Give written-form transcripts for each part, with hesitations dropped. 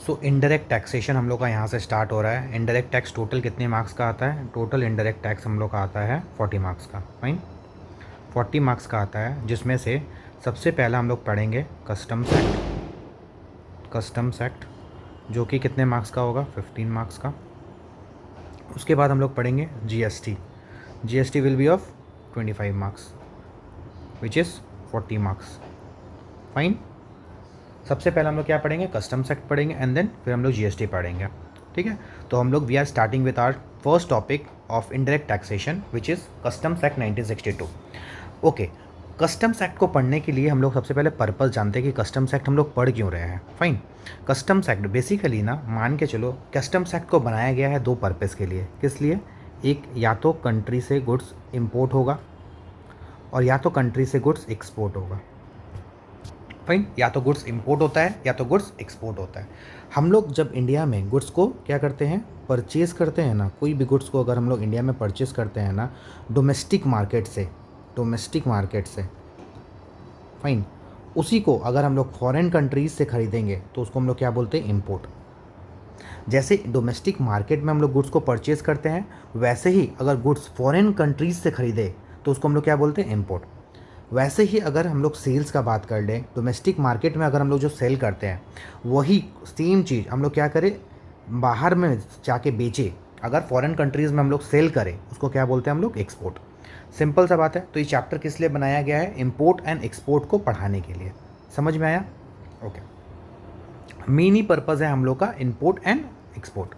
सो indirect taxation हम लोग का यहाँ से स्टार्ट हो रहा है। इनडायरेक्ट टैक्स टोटल कितने मार्क्स का आता है? टोटल इनडायरेक्ट टैक्स हम लोग का आता है 40 मार्क्स का। फाइन, 40 मार्क्स का आता है, जिसमें से सबसे पहला हम लोग पढ़ेंगे कस्टम्स एक्ट। कस्टम्स एक्ट जो कि कितने मार्क्स का होगा? 15 मार्क्स का। उसके बाद हम लोग पढ़ेंगे GST. GST will be of 25 marks which is 40 marks. Fine, सबसे पहले हम लोग क्या पढ़ेंगे? कस्टम्स एक्ट पढ़ेंगे एंड देन फिर हम लोग जीएसटी पढ़ेंगे। ठीक है, तो हम लोग we are starting with our first topic of indirect taxation which is customs act 1962। Okay, customs act को पढ़ने के लिए हम लोग सबसे पहले पर्पस जानते हैं कि कस्टम्स एक्ट हम लोग पढ़ क्यों रहे हैं। फाइन, कस्टम्स एक्ट बेसिकली ना, मान के चलो कस्टम्स एक्ट को बनाया गया है दो पर्पस के लिए। किस लिए? एक, या तो कंट्री से गुड्स इंपोर्ट होगा और या तो कंट्री से गुड्स एक्सपोर्ट होगा। फाइन, या तो गुड्स इंपोर्ट होता है या तो गुड्स एक्सपोर्ट होता है। हम लोग जब इंडिया में गुड्स को क्या करते हैं? परचेज़ करते हैं ना, कोई भी गुड्स को अगर हम लोग इंडिया में परचेज़ करते हैं ना डोमेस्टिक मार्केट से, फाइन, उसी को अगर हम लोग फॉरेन कंट्रीज से खरीदेंगे तो उसको हम लोग क्या बोलते हैं? इंपोर्ट। जैसे डोमेस्टिक मार्केट में हम लोग गुड्स को परचेज़ करते हैं, वैसे ही अगर गुड्स फॉरेन कंट्रीज से खरीदे तो उसको हम लोग क्या बोलते हैं? इंपोर्ट। वैसे ही अगर हम लोग सेल्स का बात कर लें, डोमेस्टिक मार्केट में अगर हम लोग जो सेल करते हैं वही सेम चीज़ हम लोग क्या करें? बाहर में जाके बेचे, अगर फॉरेन कंट्रीज़ में हम लोग सेल करें उसको क्या बोलते हैं हम लोग? एक्सपोर्ट। सिंपल सा बात है। तो ये चैप्टर किस लिए बनाया गया है? इंपोर्ट एंड एक्सपोर्ट को पढ़ाने के लिए। समझ में आया? ओके, मेन ही पर्पज़ है हम लोग का इंपोर्ट एंड एक्सपोर्ट।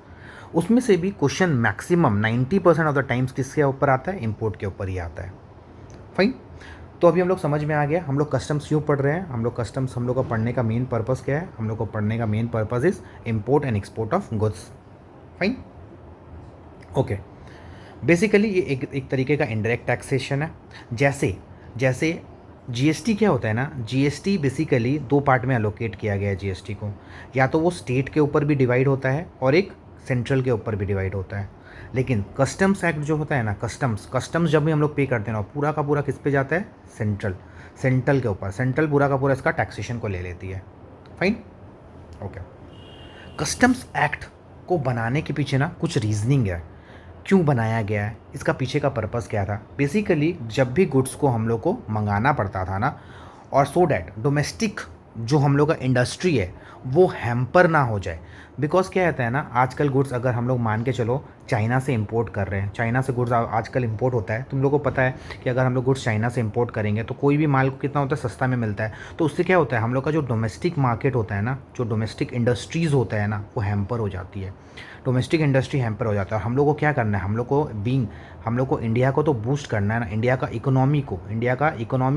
उसमें से भी question maximum 90% of the times किसके ऊपर आता है? इंपोर्ट के ऊपर ही आता है। फाइन, तो अभी हम लोग समझ में आ गया हम लोग कस्टम्स क्यों पढ़ रहे हैं। हम लोग कस्टम्स हम लोग का पढ़ने का मेन पर्पस क्या है? हम लोग को पढ़ने का main purpose is import and export of goods. Fine, okay, basically ये एक तरीके का इनडायरेक्ट टैक्सेशन है। जैसे जैसे जीएसटी क्या होता है ना, जीएसटी बेसिकली दो पार्ट में अलोकेट किया गया है जीएसटी को। या तो वो स्टेट के ऊपर भी डिवाइड होता है और एक सेंट्रल के ऊपर भी डिवाइड होता है। लेकिन कस्टम्स एक्ट जो होता है ना, कस्टम्स जब भी हम लोग पे करते हैं ना, पूरा का पूरा किस पे जाता है? सेंट्रल के ऊपर। सेंट्रल पूरा का पूरा इसका टैक्सेशन को ले लेती है। Fine, okay. कस्टम्स एक्ट को बनाने के पीछे ना कुछ रीजनिंग है, क्यों बनाया गया है, इसका पीछे का पर्पस क्या था। बेसिकली जब भी गुड्स को हम लोग को मंगाना पड़ता था ना, और सो डैट डोमेस्टिक जो हम लोग का इंडस्ट्री है वो हैम्पर ना हो जाए। बिकॉज क्या रहता है ना, आजकल गुड्स अगर हम लोग मान के चलो चाइना से इंपोर्ट कर रहे हैं, चाइना से गुड्स आजकल इंपोर्ट होता है। तुम लोगों को पता है कि अगर हम लोग गुड्स चाइना से इंपोर्ट करेंगे तो कोई भी माल को कितना होता है? सस्ता में मिलता है। तो उससे क्या होता है, हम लोग का जो डोमेस्टिक मार्केट होता है ना, जो डोमेस्टिक इंडस्ट्रीज़ होता है ना, वो हैम्पर हो जाती है। डोमेस्टिक इंडस्ट्री हैम्पर हो जाता है। और हम लोग को क्या करना है? हम लोग को इंडिया को तो बूस्ट करना है ना, इंडिया का इकोनॉमी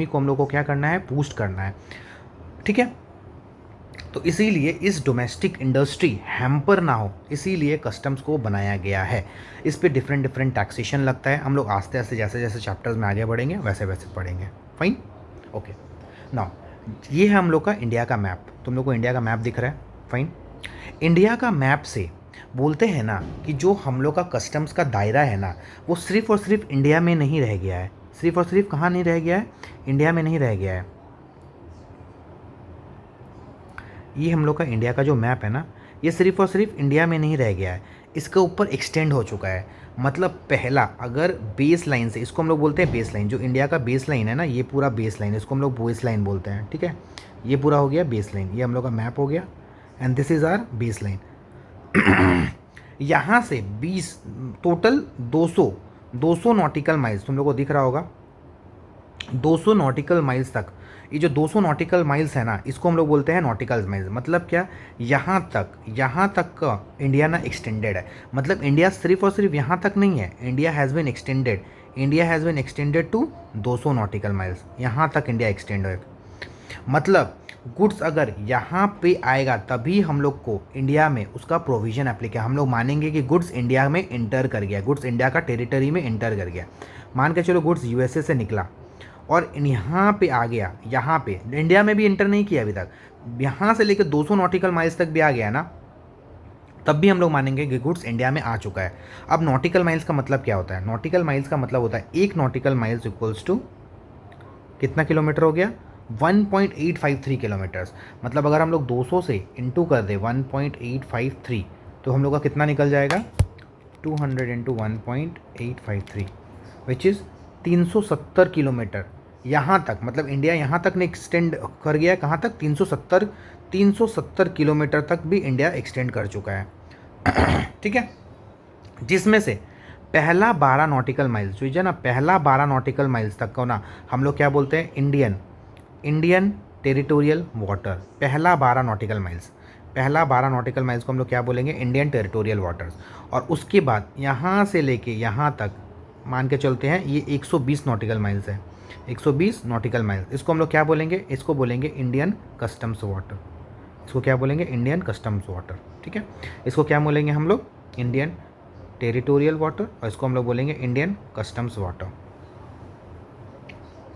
को हम लोग को क्या करना है? बूस्ट करना है। ठीक है, तो इसीलिए इस डोमेस्टिक इंडस्ट्री हैम्पर ना हो, इसीलिए कस्टम्स को बनाया गया है। इस पे डिफरेंट टैक्सेशन लगता है। हम लोग आस्ते आस्ते जैसे जैसे चैप्टर्स में आगे बढ़ेंगे वैसे वैसे पढ़ेंगे। Fine, okay. नाउ ये है हम लोग का इंडिया का मैप। तुम लोग को इंडिया का मैप दिख रहा है? फाइन, इंडिया का मैप से बोलते हैं ना कि जो हम लोग का कस्टम्स का दायरा है ना, वो सिर्फ और सिर्फ इंडिया में नहीं रह गया है। सिर्फ और सिर्फ कहाँ नहीं रह गया है? इंडिया में नहीं रह गया है। ये हम लोग का इंडिया का जो मैप है ना, ये सिर्फ और सिर्फ इंडिया में नहीं रह गया है, इसके ऊपर एक्सटेंड हो चुका है। मतलब पहला, अगर बेस लाइन से, इसको हम लोग बोलते हैं बेस लाइन, जो इंडिया का बेस लाइन है ना, ये पूरा बेस लाइन, इसको हम लोग बेस लाइन बोलते हैं। ठीक है, ये पूरा हो गया बेस लाइन, ये हम लोग का मैप हो गया and this is our baseline. यहाँ से 20 टोटल 200 नॉटिकल माइल्स तुम लोग को दिख रहा होगा। 200 नॉटिकल माइल्स तक, ये जो 200 नॉटिकल माइल्स है ना, इसको हम लोग बोलते हैं नॉटिकल माइल्स। मतलब क्या? यहाँ तक का इंडिया ना एक्सटेंडेड है। मतलब इंडिया सिर्फ और सिर्फ यहाँ तक नहीं है, India has been extended to 200 nautical miles. यहाँ तक इंडिया एक्सटेंड है। मतलब गुड्स अगर यहाँ पे आएगा तभी हम लोग को इंडिया में उसका प्रोविज़न एप्लीकेशन, हम लोग मानेंगे कि गुड्स इंडिया में इंटर कर गया, गुड्स इंडिया का टेरिटरी में इंटर कर गया। मान के चलो गुड्स यूएसए से निकला और यहाँ पे आ गया, यहाँ पे इंडिया में भी इंटर नहीं किया अभी तक, यहाँ से लेकर 200 नॉटिकल माइल्स तक भी आ गया ना, तब भी हम लोग मानेंगे कि गुड्स इंडिया में आ चुका है। अब नॉटिकल माइल्स का मतलब क्या होता है? नॉटिकल माइल्स का मतलब होता है 1 नॉटिकल माइल्स इक्वल्स टू कितना किलोमीटर हो गया? 1.853 किलोमीटर्स, मतलब अगर हम लोग 200 से इंटू कर दें 1.853, तो हम लोग का कितना निकल जाएगा, 200 इंटू 1.853 विच इज़ 370 किलोमीटर। यहाँ तक, मतलब इंडिया यहाँ तक ने एक्सटेंड कर गया है, कहाँ तक, 370 किलोमीटर तक भी इंडिया एक्सटेंड कर चुका है। ठीक है, जिसमें से पहला 12 नॉटिकल माइल्स जो है ना, पहला 12 नॉटिकल माइल्स तक को ना हम लोग क्या बोलते हैं, इंडियन टेरिटोरियल वाटर। पहला 12 नॉटिकल माइल्स, पहला 12 नॉटिकल माइल्स को हम लोग क्या बोलेंगे, इंडियन टेरिटोरियल वाटर्स। और उसके बाद यहाँ से लेके यहाँ तक मान के चलते हैं ये 120 नॉटिकल माइल्स है, 120 नॉटिकल माइल्स, इसको हम लोग क्या बोलेंगे, इसको बोलेंगे इंडियन कस्टम्स वाटर। इसको क्या बोलेंगे, इंडियन कस्टम्स वाटर। ठीक है, इसको क्या बोलेंगे हम लोग, इंडियन टेरिटोरियल वाटर, और इसको हम लोग बोलेंगे इंडियन कस्टम्स वाटर।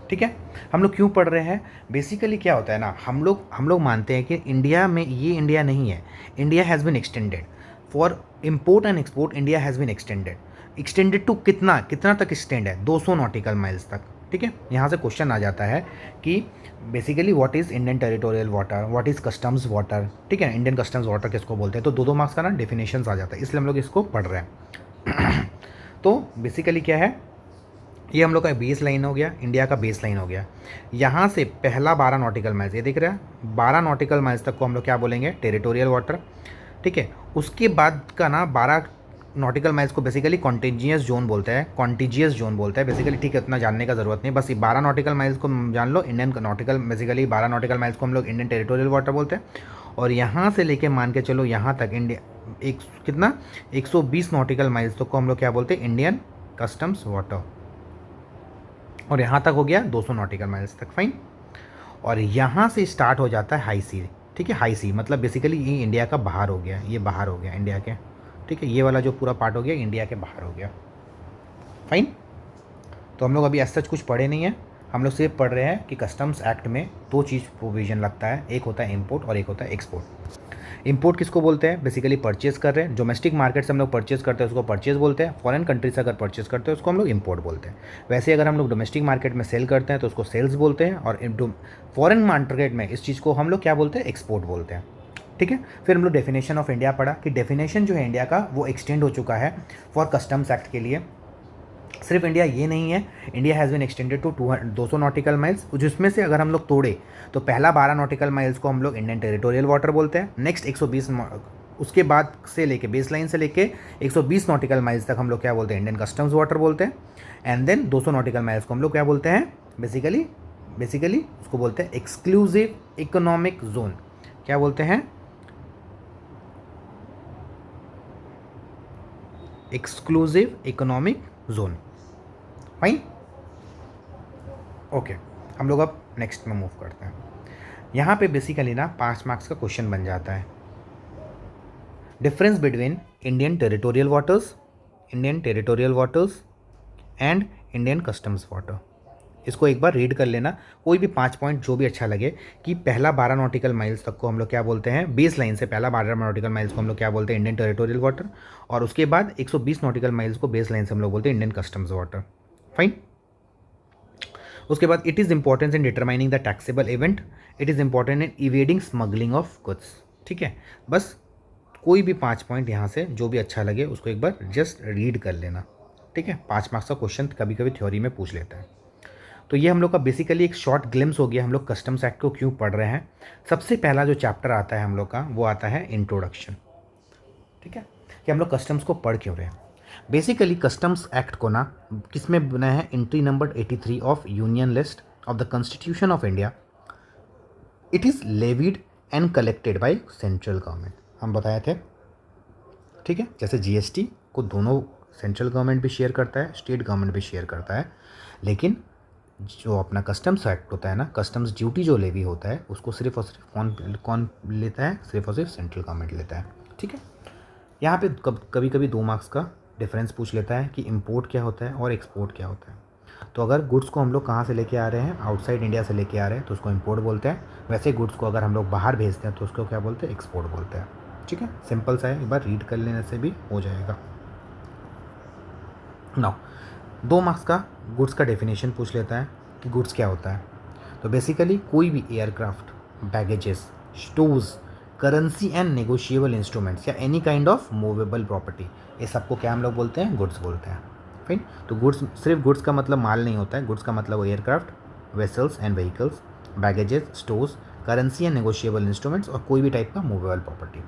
ठीक है, हम लोग क्यों पढ़ रहे हैं, बेसिकली क्या होता है ना, हम लोग मानते हैं कि इंडिया में ये इंडिया नहीं है, India has been extended for import and export. India has been extended to कितना तक एक्सटेंड है, 200 नॉटिकल माइल्स तक। ठीक है, यहाँ से क्वेश्चन आ जाता है कि basically what is Indian territorial water, what is customs water. ठीक है, इंडियन कस्टम्स वाटर किसको बोलते हैं, तो 2 मार्क्स का ना डेफिनेशंस आ जाता है, इसलिए हम लोग इसको पढ़ रहे हैं। तो बेसिकली क्या है, ये हम लोग का बेस लाइन हो गया, इंडिया का बेस लाइन हो गया। यहाँ से पहला 12 नॉटिकल माइल्स, ये दिख रहा है, 12 नॉटिकल माइल्स तक को हम लोग क्या बोलेंगे, टेरिटोरियल वाटर। ठीक है, उसके बाद का ना 12 नॉटिकल माइल्स को बेसिकली कॉन्टिजियस जोन बोलते हैं, बेसिकली। ठीक है, उतना जानने का ज़रूरत नहीं, बस ये 12 नॉटिकल माइल्स को जान लो, Indian nautical, basically 12 nautical miles को हम लोग इंडियन टेरिटोरियल वाटर बोलते हैं। और यहाँ से लेके मान के चलो यहाँ तक इंडिया एक कितना 120 नॉटिकल माइल्स तक को हम लोग क्या बोलते हैं, इंडियन कस्टम्स वाटर। और यहाँ तक हो गया 200 नॉटिकल माइल्स तक, फाइन। और यहाँ से स्टार्ट हो जाता है हाई सी। ठीक है, हाई सी मतलब बेसिकली ये इंडिया का बाहर हो गया, ये बाहर हो गया इंडिया के। ठीक है, ये वाला जो पूरा पार्ट हो गया इंडिया के बाहर हो गया, फाइन। तो हम लोग अभी ऐसा कुछ पढ़े नहीं है, हम लोग सिर्फ पढ़ रहे हैं कि कस्टम्स एक्ट में 2 चीज़ प्रोविजन लगता है, एक होता है इम्पोर्ट और एक होता है एक्सपोर्ट। इंपोर्ट किसको बोलते हैं, बेसिकली परचेज कर रहे हैं, डोमेस्टिक मार्केट से हम लोग परचेज करते हैं उसको परचेज बोलते हैं, फॉरेन कंट्री से अगर परचेज करते हैं उसको हम लोग इंपोर्ट बोलते हैं। वैसे अगर हम लोग डोमेस्टिक मार्केट में सेल करते हैं तो उसको सेल्स बोलते हैं, और फॉरेन मार्केट में इस चीज़ को हम लोग क्या बोलते हैं, एक्सपोर्ट बोलते हैं। ठीक है, फिर हम लोग डेफिनेशन ऑफ इंडिया पढ़ा कि डेफिनेशन जो है इंडिया का वो एक्सटेंड हो चुका है फॉर कस्टम्स एक्ट के लिए। सिर्फ इंडिया ये नहीं है, India has been extended to 200 nautical miles, जिसमें से अगर हम लोग तोड़े तो पहला 12 नॉटिकल माइल्स को हम लोग इंडियन टेरिटोरियल वाटर बोलते हैं। नेक्स्ट 120, उसके बाद से लेके बेस लाइन से लेके 120 नॉटिकल माइल्स तक हम लोग क्या बोलते हैं, इंडियन कस्टम्स वाटर बोलते हैं। एंड देन 200 नॉटिकल माइल्स को हम लोग क्या बोलते हैं, बेसिकली उसको बोलते हैं एक्सक्लूसिव इकोनॉमिक जोन। क्या बोलते हैं, exclusive economic zone, fine. Okay, हम लोग अब नेक्स्ट में मूव करते हैं। यहाँ पे बेसिकली ना 5 मार्क्स का क्वेश्चन बन जाता है, difference between Indian territorial waters and Indian customs water. इसको एक बार रीड कर लेना, कोई भी 5 पॉइंट जो भी अच्छा लगे, कि पहला 12 नॉटिकल माइल्स तक को हम लोग क्या बोलते हैं, बेस लाइन से पहला 12 नॉटिकल माइल्स को हम लोग क्या बोलते हैं, इंडियन टेरिटोरियल वाटर, और उसके बाद 120 नॉटिकल माइल्स को बेस लाइन से हम लोग बोलते हैं इंडियन कस्टम्स वाटर, फाइन। उसके बाद it is importance in determining the taxable event, it is important in evading smuggling of goods. ठीक है, बस कोई भी 5 पॉइंट यहाँ से जो भी अच्छा लगे उसको एक बार जस्ट रीड कर लेना। ठीक है, 5 मार्क्स का क्वेश्चन कभी कभी थ्योरी में पूछ लेता है। तो ये हम लोग का बेसिकली एक शॉर्ट ग्लिम्स हो गया, हम लोग कस्टम्स एक्ट को क्यों पढ़ रहे हैं। सबसे पहला जो चैप्टर आता है हम लोग का वो आता है इंट्रोडक्शन। ठीक है, कि हम लोग कस्टम्स को पढ़ क्यों रहे हैं। बेसिकली कस्टम्स एक्ट को ना किस में बना है, entry number 83 of union list of the constitution of India. It is levied and collected by central government, हम बताए थे। ठीक है, जैसे जीएसटी को दोनों सेंट्रल गवर्नमेंट भी शेयर करता है, स्टेट गवर्नमेंट भी शेयर करता है, लेकिन जो अपना कस्टम्स एक्ट होता है ना, कस्टम्स ड्यूटी जो लेवी होता है उसको सिर्फ और सिर्फ कौन लेता है, सिर्फ और सिर्फ सेंट्रल गवर्नमेंट लेता है। ठीक है, यहाँ पे कभी कभी 2 मार्क्स का डिफरेंस पूछ लेता है कि इंपोर्ट क्या होता है और एक्सपोर्ट क्या होता है। तो अगर गुड्स को हम लोग कहाँ से लेके आ रहे हैं, आउटसाइड इंडिया से लेके आ रहे हैं तो उसको इंपोर्ट बोलते हैं। वैसे गुड्स को अगर हम लोग बाहर भेजते हैं तो उसको क्या बोलते हैं, एक्सपोर्ट बोलते हैं। ठीक है, सिंपल सा है, एक बार रीड कर लेने से भी हो जाएगा। नाउ 2 मार्क्स का गुड्स का डेफिनेशन पूछ लेता है कि गुड्स क्या होता है। तो बेसिकली कोई भी aircraft, baggages, stores, currency and negotiable instruments या any kind of movable property, ये सबको क्या हम लोग बोलते हैं? गुड्स बोलते हैं। फाइन। तो गुड्स, सिर्फ गुड्स का मतलब माल नहीं होता है। गुड्स का मतलब aircraft, vessels and vehicles, baggages, stores, currency and negotiable instruments और कोई भी टाइप का movable property.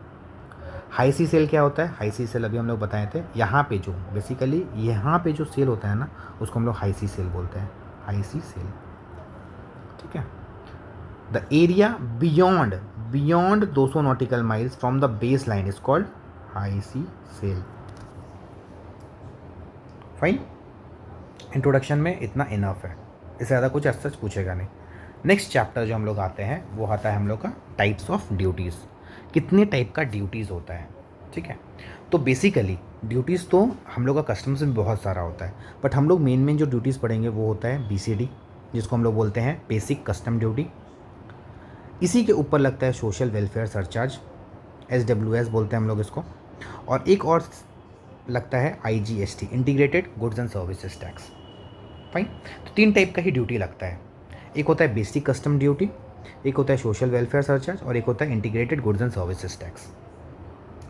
High sea cell क्या होता है? हाई सी सेल अभी हम लोग बताए थे। यहाँ पे जो बेसिकली यहाँ पे जो सेल होता है ना, उसको हम लोग हाई सी सेल बोलते हैं। हाई सी सेल, ठीक है। The area beyond 200 nautical miles from the baseline is called high sea sale. Fine. Introduction में इतना इनफ है, इससे ज़्यादा कुछ ऐसा सच पूछेगा नहीं। नेक्स्ट चैप्टर जो हम लोग आते हैं वो आता है हम लोग का टाइप्स ऑफ ड्यूटीज़। कितने टाइप का ड्यूटीज़ होता है, ठीक है। तो बेसिकली ड्यूटीज़ तो हम लोग का कस्टम्स में बहुत सारा होता है, बट हम लोग मेन जो ड्यूटीज़ पढ़ेंगे वो होता है BCD, जिसको हम लोग बोलते हैं बेसिक कस्टम ड्यूटी। इसी के ऊपर लगता है सोशल वेलफेयर सरचार्ज, SWS बोलते हैं हम लोग इसको। और एक और लगता है IGST, integrated goods and services tax. Fine. तो 3 टाइप का ही ड्यूटी लगता है। एक होता है बेसिक कस्टम ड्यूटी, एक होता है सोशल वेलफेयर सरचार्ज और एक होता है integrated goods and services tax,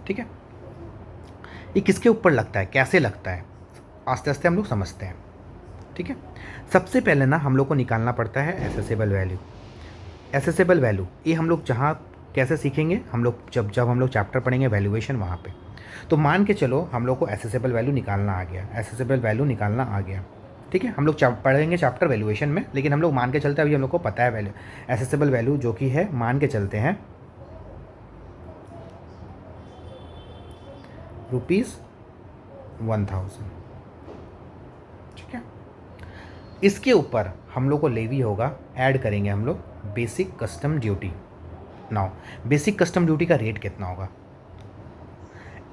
ठीक है। ये किसके ऊपर लगता है, कैसे लगता है, आस्ते आस्ते हम लोग समझते हैं, ठीक है। सबसे पहले ना हम लोग को निकालना पड़ता है एसेसेबल वैल्यू। एसेसेबल वैल्यू ये हम लोग जहाँ कैसे सीखेंगे, हम लोग जब हम लोग चैप्टर पढ़ेंगे वैल्यूएशन वहाँ पे। तो मान के चलो हम लोग को एसेसेबल वैल्यू निकालना आ गया, एसेसेबल वैल्यू निकालना आ गया, ठीक है। हम लोग पढ़ेंगे चैप्टर वैल्यूएशन में, लेकिन हम लोग मान के चलते हैं अभी हम लोग को पता है वैल्यू, एसेसेबल वैल्यू जो कि है, मान के चलते हैं ₹1000, ठीक है। इसके ऊपर हम लोग को लेवी होगा, ऐड करेंगे हम लोग basic custom duty. Now basic custom duty का रेट कितना होगा?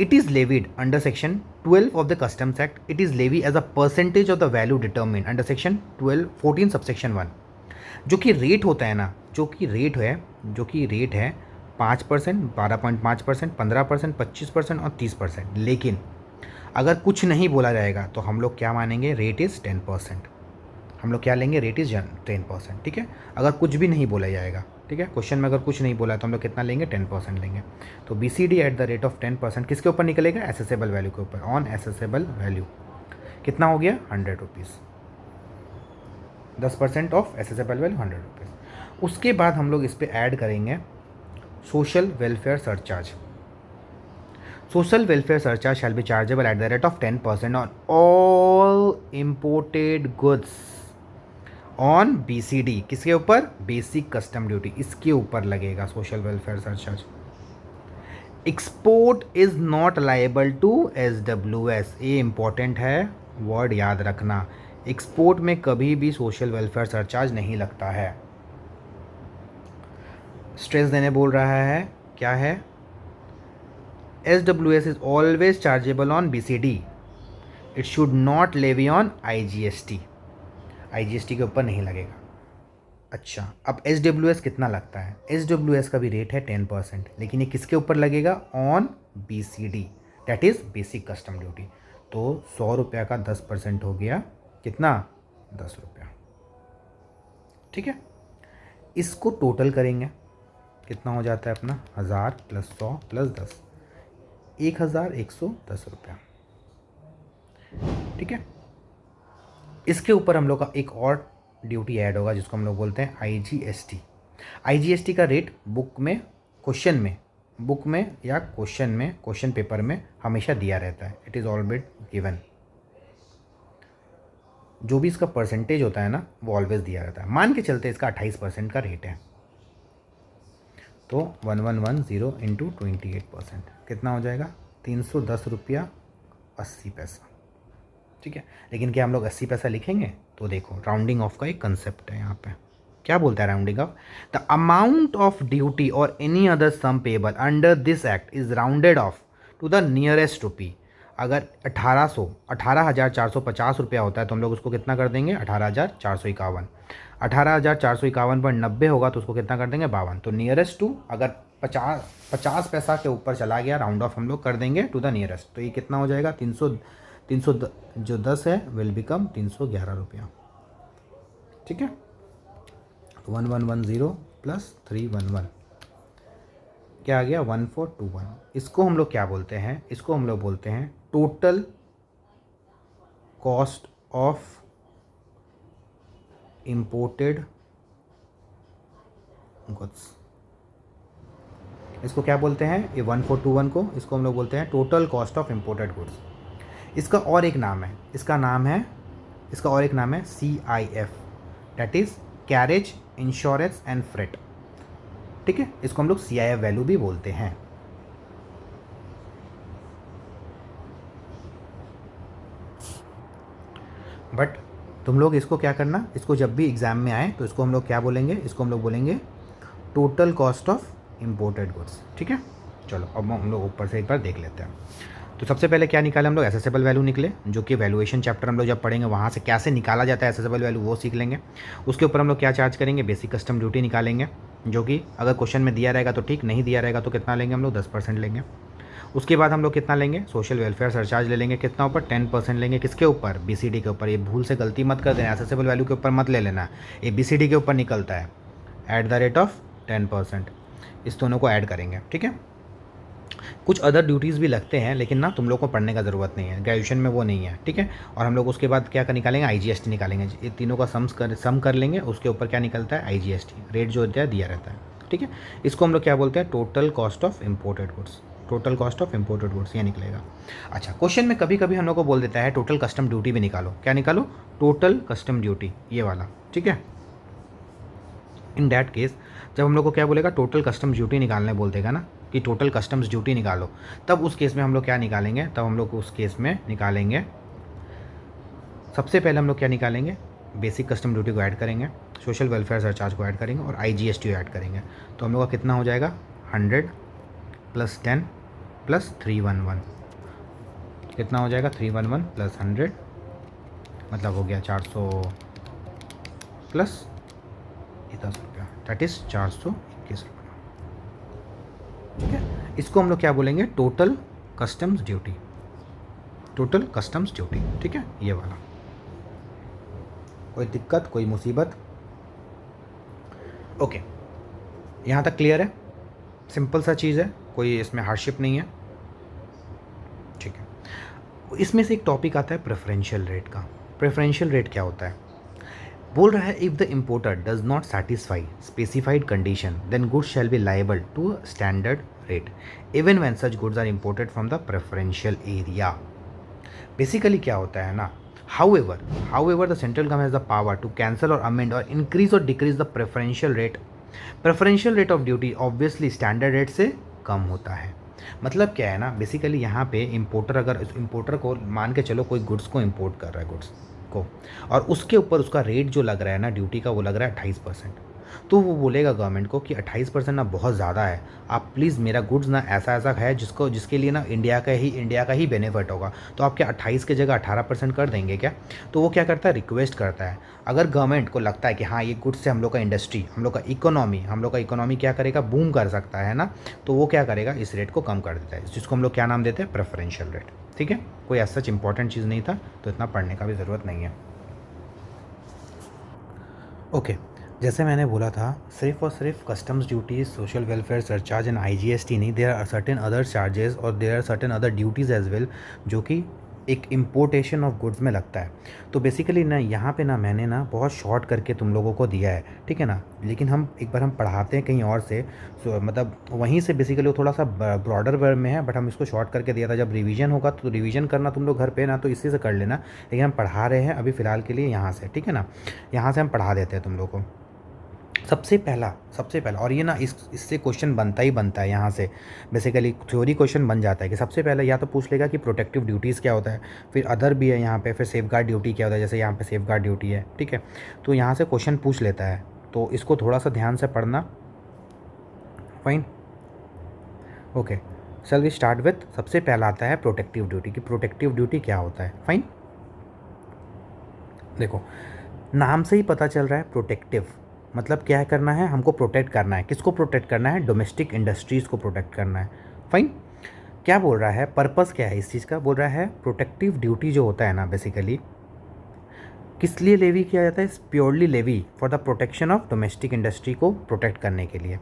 It is levied under section 12 of the customs act. It is levy as a percentage of the value determine under section 14 subsection 1। जो कि rate होता है ना, जो कि रेट है 5%, 12.5%, 15%, 25% और 30%। लेकिन अगर कुछ नहीं बोला जाएगा तो हम लोग क्या मानेंगे? Rate is 10%। हम लोग क्या लेंगे? रेट इज़ 10%, ठीक है। अगर कुछ भी नहीं बोला जाएगा, ठीक है, क्वेश्चन में अगर कुछ नहीं बोला तो हम लोग कितना लेंगे? 10% लेंगे। तो BCD eight the rate of 10% किसके ऊपर निकलेगा? एसेसेबल वैल्यू के ऊपर। ऑन एसेसेबल वैल्यू कितना हो गया? ₹100। 10% ऑफ एसेसेबल वैल्यू ₹100। उसके बाद हम लोग इस पर ऐड करेंगे social welfare surcharge. Social welfare surcharge shall be chargeable at the rate of 10% on all imported goods on BCD। किसके ऊपर? बेसिक कस्टम ड्यूटी, इसके ऊपर लगेगा social welfare surcharge. Export is not liable to SWS। ये important है, word याद रखना। Export में कभी भी सोशल वेलफेयर सरचार्ज नहीं लगता है। स्ट्रेस देने बोल रहा है, क्या है? SWS is always chargeable on BCD। It should not levy on IGST। IGST के ऊपर नहीं लगेगा। अच्छा, अब SWS कितना लगता है? SWS का भी रेट है 10%, लेकिन ये किसके ऊपर लगेगा? On BCD, that is basic custom duty. तो ₹100 का 10% हो गया कितना? ₹10, ठीक है। इसको टोटल करेंगे, कितना हो जाता है अपना? 1000 + 100 + 10, ₹1110, ठीक है। इसके ऊपर हम लोग का एक और ड्यूटी ऐड होगा जिसको हम लोग बोलते हैं IGST। IGST का रेट बुक में या क्वेश्चन पेपर में हमेशा दिया रहता है। It is always given. जो भी इसका परसेंटेज होता है ना, वो ऑलवेज दिया रहता है। मान के चलते इसका 28% का रेट है, तो 1110 × 28% कितना हो जाएगा? ₹310.80, ठीक है। लेकिन क्या हम लोग 80 पैसा लिखेंगे? तो देखो, राउंडिंग ऑफ का एक कंसेप्ट है यहाँ पे। क्या बोलता है rounding off? The amount of duty और any other sum payable under this act is rounded off to the nearest rupee. अगर 18,450 रुपया होता है तो हम लोग उसको कितना कर देंगे? 18,451। 18,451.90 होगा तो उसको कितना कर देंगे? 52। तो नियरेस्ट टू, अगर 50 पैसा के ऊपर चला गया, राउंड ऑफ हम लोग कर देंगे टू द नियरेस्ट। तो ये कितना हो जाएगा? 300 जो 10 है विल बिकम ₹311, ठीक है। 1110 प्लस 311 क्या आ गया 1421। इसको हम लोग क्या बोलते हैं, इसको हम लोग बोलते हैं total cost of imported goods. इसको क्या बोलते हैं, ये 1421 को, इसको हम लोग बोलते हैं total cost of imported goods. इसका और एक नाम है, इसका और एक नाम है CIF, that is carriage insurance and freight. ठीक है, इसको हम लोग CIF वैल्यू भी बोलते हैं। बट तुम लोग इसको क्या करना, इसको जब भी एग्जाम में आए तो इसको हम लोग क्या बोलेंगे, इसको हम लोग बोलेंगे total cost of imported goods. ठीक है, चलो अब हम लोग ऊपर से एक बार देख लेते हैं। तो सबसे पहले क्या निकाले हम लोग, एसेसेबल वैल्यू निकले, जो कि वैल्यूएशन चैप्टर हम लोग जब पढ़ेंगे वहाँ से कैसे निकाला जाता है एसेसेबल वैल्यू वो सीख लेंगे। उसके ऊपर हम लोग क्या चार्ज करेंगे, बेसिक कस्टम ड्यूटी निकालेंगे, जो कि अगर क्वेश्चन में दिया रहेगा तो ठीक, नहीं दिया रहेगा तो कितना लेंगे हम लोग, 10% लेंगे। उसके बाद हम लोग कितना लेंगे, सोशल वेलफेयर सरचार्ज ले लेंगे, कितना ऊपर, 10% लेंगे। किसके ऊपर, BCD के ऊपर। ये भूल से गलती मत कर देना, एसेसेबल वैल्यू के ऊपर मत ले लेना, ये BCD के ऊपर निकलता है, एट द रेट ऑफ 10%। इस दोनों को ऐड करेंगे। ठीक है, कुछ अदर ड्यूटीज़ भी लगते हैं, लेकिन ना तुम लोग को पढ़ने का ज़रूरत नहीं है, ग्रेजुएशन में वो नहीं है। ठीक है, और हम लोग उसके बाद क्या निकालेंगे, IGST निकालेंगे। ये तीनों का सम कर लेंगे, उसके ऊपर क्या निकलता है, IGST रेट जो होता है दिया रहता है। ठीक है, इसको हम लोग क्या बोलते हैं, total cost of imported goods. Total cost of imported goods ये निकलेगा। अच्छा, क्वेश्चन में कभी कभी हम लोग को बोल देता है टोटल कस्टम ड्यूटी भी निकालो। क्या निकालो, टोटल कस्टम ड्यूटी, ये वाला। ठीक है, इन डैट केस जब हम लोग को क्या बोलेगा, टोटल कस्टम्स ड्यूटी निकालने बोल देगा ना, कि टोटल कस्टम्स ड्यूटी निकालो, तब उस केस में हम लोग क्या निकालेंगे, तब हम लोग उस केस में निकालेंगे, सबसे पहले हम लोग क्या निकालेंगे, बेसिक कस्टम ड्यूटी को ऐड करेंगे, सोशल वेलफेयर सरचार्ज को ऐड करेंगे और IGST को ऐड करेंगे। तो हम लोग का कितना हो जाएगा, 100 + 10 + 311, कितना हो जाएगा, 311 + 100 मतलब हो गया 400 प्लस 10 रुपया, दैट इज़ 421 रुपया। ठीक है, इसको हम लोग क्या बोलेंगे, total customs duty, total customs duty. ठीक है, ये वाला। कोई दिक्कत, कोई मुसीबत? ओके, यहाँ तक क्लियर है, सिंपल सा चीज़ है, कोई इसमें हार्डशिप नहीं है। ठीक है, इसमें से एक टॉपिक आता है प्रेफरेंशियल रेट का। प्रेफरेंशियल रेट क्या होता है, बोल रहा है if the importer does not satisfy specified condition then goods shall be liable to standard rate even when such goods are imported from the preferential area. Basically क्या होता है ना, however the central government has the power to cancel or amend or increase or decrease the preferential rate of duty obviously standard rate से कम होता है। मतलब क्या है ना, बेसिकली यहाँ पे इम्पोर्टर, अगर इम्पोर्टर को मान के चलो कोई गुड्स को इम्पोर्ट कर रहा है, गुड्स को, और उसके ऊपर उसका रेट जो लग रहा है ना ड्यूटी का, वो लग रहा है 28%, तो वो बोलेगा गवर्नमेंट को कि 28% ना बहुत ज़्यादा है, आप प्लीज़ मेरा गुड्स ना ऐसा ऐसा है जिसके लिए ना इंडिया का ही बेनिफिट होगा, तो आप क्या 28 की जगह 18% कर देंगे क्या। तो वो क्या करता है, रिक्वेस्ट करता है। अगर गवर्नमेंट को लगता है कि हाँ ये गुड्स से हम लोग का इंडस्ट्री, हम लोग का इकोनॉमी क्या करेगा, बूम कर सकता है ना, तो वो क्या करेगा, इस रेट को कम कर देता है, जिसको हम लोग क्या नाम देते हैं, प्रेफरेंशियल रेट। ठीक है, कोई ऐसा सच इंपॉर्टेंट चीज़ नहीं था, तो इतना पढ़ने का भी ज़रूरत नहीं है। ओके, जैसे मैंने बोला था, सिर्फ और सिर्फ customs duties, social welfare surcharge and IGST नहीं, there are certain other charges और there are certain other duties as well, जो कि एक इम्पोर्टेशन ऑफ गुड्स में लगता है। तो बेसिकली ना यहाँ पे ना मैंने ना बहुत शॉर्ट करके तुम लोगों को दिया है, ठीक है ना, लेकिन हम एक बार हम पढ़ाते हैं कहीं और से, मतलब वहीं से बेसिकली वो थोड़ा सा ब्रॉडर वे में है, बट हम इसको शॉर्ट करके दिया था। जब रिवीजन होगा तो रिवीजन करना तुम लोग घर पे ना, तो इसी से कर लेना, लेकिन हम पढ़ा रहे हैं अभी फ़िलहाल के लिए यहाँ से, ठीक है ना, यहाँ से हम पढ़ा देते हैं तुम लोग को। सबसे पहला और ये ना इससे क्वेश्चन बनता ही बनता है, यहाँ से बेसिकली थ्योरी क्वेश्चन बन जाता है कि सबसे पहले या तो पूछ लेगा कि प्रोटेक्टिव ड्यूटीज़ क्या होता है, फिर अदर भी है यहाँ पे, फिर सेफगार्ड ड्यूटी क्या होता है, जैसे यहाँ पे सेफगार्ड ड्यूटी है, ठीक है, तो यहाँ से क्वेश्चन पूछ लेता है, तो इसको थोड़ा सा ध्यान से पढ़ना। फाइन, ओके, चल वी स्टार्ट विथ, सबसे पहला आता है प्रोटेक्टिव ड्यूटी की प्रोटेक्टिव ड्यूटी क्या होता है। फाइन, देखो नाम से ही पता चल रहा है, प्रोटेक्टिव मतलब क्या करना है, हमको प्रोटेक्ट करना है। किसको प्रोटेक्ट करना है, डोमेस्टिक इंडस्ट्रीज़ को प्रोटेक्ट करना है। फाइन, क्या बोल रहा है, पर्पस क्या है इस चीज़ का, बोल रहा है प्रोटेक्टिव ड्यूटी जो होता है ना, बेसिकली किस लिए लेवी किया जाता है? Purely levy for the protection of domestic industry को प्रोटेक्ट करने के लिए।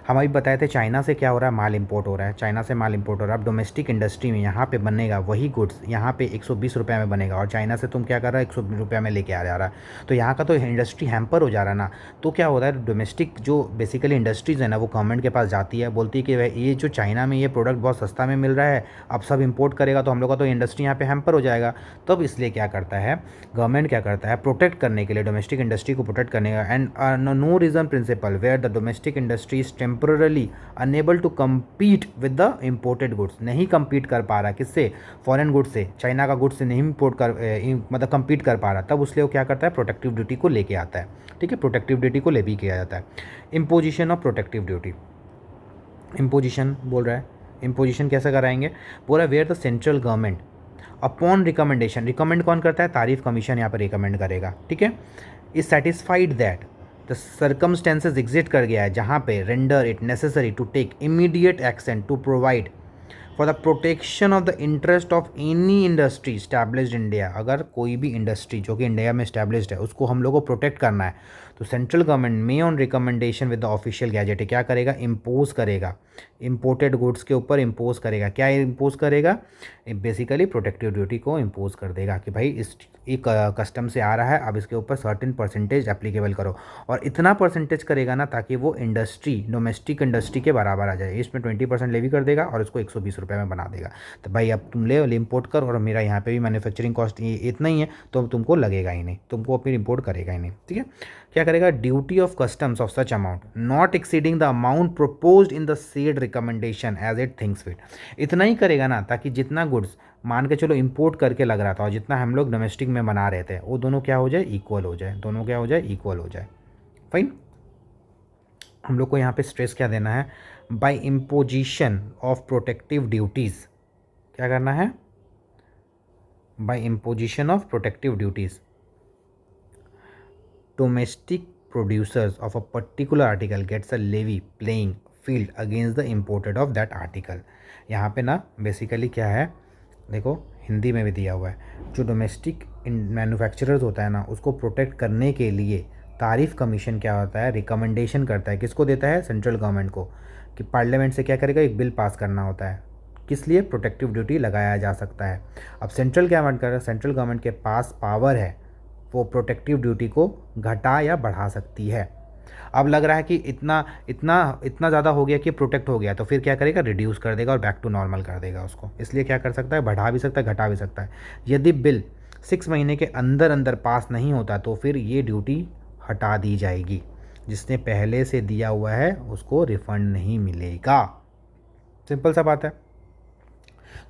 हम अभी बताए थे चाइना से क्या हो रहा है, माल इंपोर्ट हो रहा है, चाइना से माल इंपोर्ट हो रहा है। अब डोमेस्टिक इंडस्ट्री में यहाँ पे बनेगा वही गुड्स यहाँ पे 120 रुपये में बनेगा और चाइना से तुम क्या कर रहा है 120 रुपये में लेके आ जा रहा है। तो यहाँ का तो इंडस्ट्री हैम्पर हो जा रहा है ना। तो क्या होता है, डोमेस्टिक जो बेसिकली इंडस्ट्रीज़ है ना वो गवर्नमेंट के पास जाती है, बोलती है कि भाई ये जो चाइना में ये प्रोडक्ट बहुत सस्ता में मिल रहा है, अब सब इंपोर्ट करेगा तो हम लोग का तो इंडस्ट्री यहाँ पे हैम्पर हो जाएगा। तब इसलिए क्या करता है गवर्नमेंट, क्या करता है प्रोटेक्ट करने के लिए, डोमेस्टिक इंडस्ट्री को प्रोटेक्ट करने का। And no reason principle where the domestic industry is temporarily unable to compete with the imported goods, नहीं compete कर पा रहा किससे, फॉरेन गुड्स से, चाइना का गुड्स से नहीं इम्पोर्ट कर मतलब compete कर पा रहा, तब उसलिए वो क्या करता है प्रोटेक्टिव ड्यूटी को लेके आता है। ठीक है, प्रोटेक्टिव ड्यूटी को लेवी किया जाता है। Imposition of protective duty, imposition बोल रहा है, इम्पोजिशन कैसे कराएंगे, बोल रहा है where the central government upon recommendation, recommend कौन करता है, तारीफ कमीशन यहाँ पर रिकमेंड करेगा। ठीक है, is satisfied that the circumstances exist कर गया है जहाँ पे render it necessary to take immediate action to provide for the protection of the interest of any industry established India. अगर कोई भी इंडस्ट्री जो कि इंडिया में स्टैब्लिश्ड है उसको हम लोग को प्रोटेक्ट करना है तो सेंट्रल गवर्नमेंट में on recommendation with the official gazette क्या करेगा, इम्पोज करेगा, इम्पोर्टेड गुड्स के ऊपर इम्पोज करेगा। क्या इम्पोज करेगा, बेसिकली प्रोटेक्टिव ड्यूटी को इम्पोज कर देगा कि भाई इस एक कस्टम से आ रहा है, अब इसके ऊपर सर्टेन परसेंटेज एप्लीकेबल करो, और इतना परसेंटेज करेगा ना ताकि वो इंडस्ट्री डोमेस्टिक इंडस्ट्री के बराबर आ जाए। इसमें 20% लेवी कर देगा और इसको 120 रुपये में बना देगा। तो भाई अब तुम ले इम्पोर्ट कर और मेरा यहाँ पे भी मैन्युफैक्चरिंग कॉस्ट इतना ही है तो तुमको लगेगा ही नहीं, तुमको फिर इम्पोर्ट करेगा ही नहीं। ठीक है, क्या करेगा, duty of customs of such amount not exceeding the amount proposed in the said recommendation as it thinks fit. इतना ही करेगा ना ताकि जितना गुड्स मान के चलो इंपोर्ट करके लग रहा था और जितना हम लोग डोमेस्टिक में बना रहे थे वो दोनों क्या हो जाए, इक्वल हो जाए, दोनों क्या हो जाए, इक्वल हो जाए। फाइन, हम लोग को यहाँ पे स्ट्रेस क्या देना है, by imposition of protective duties, क्या करना है, by imposition of protective duties domestic producers of a particular article gets a level playing field against the imported of that article. यहाँ पे ना बेसिकली क्या है, देखो हिंदी में भी दिया हुआ है, जो डोमेस्टिक मैन्युफैक्चरर्स होता है ना उसको प्रोटेक्ट करने के लिए तारीफ कमीशन क्या होता है, रिकमेंडेशन करता है, किसको देता है, सेंट्रल गवर्नमेंट को, कि पार्लियामेंट से क्या करेगा, एक बिल पास करना होता है, किस लिए, प्रोटेक्टिव ड्यूटी लगाया जा सकता है। अब सेंट्रल गवर्नमेंट कर, सेंट्रल गवर्नमेंट के पास पावर है, वो प्रोटेक्टिव ड्यूटी को घटा या बढ़ा सकती है। अब लग रहा है कि इतना इतना इतना ज़्यादा हो गया कि प्रोटेक्ट हो गया, तो फिर क्या करेगा, रिड्यूस कर देगा और बैक टू नॉर्मल कर देगा उसको। इसलिए क्या कर सकता है, बढ़ा भी सकता है, घटा भी सकता है। यदि बिल 6 महीने के अंदर अंदर पास नहीं होता तो फिर ये ड्यूटी हटा दी जाएगी, जिसने पहले से दिया हुआ है उसको रिफंड नहीं मिलेगा। सिंपल सा बात है।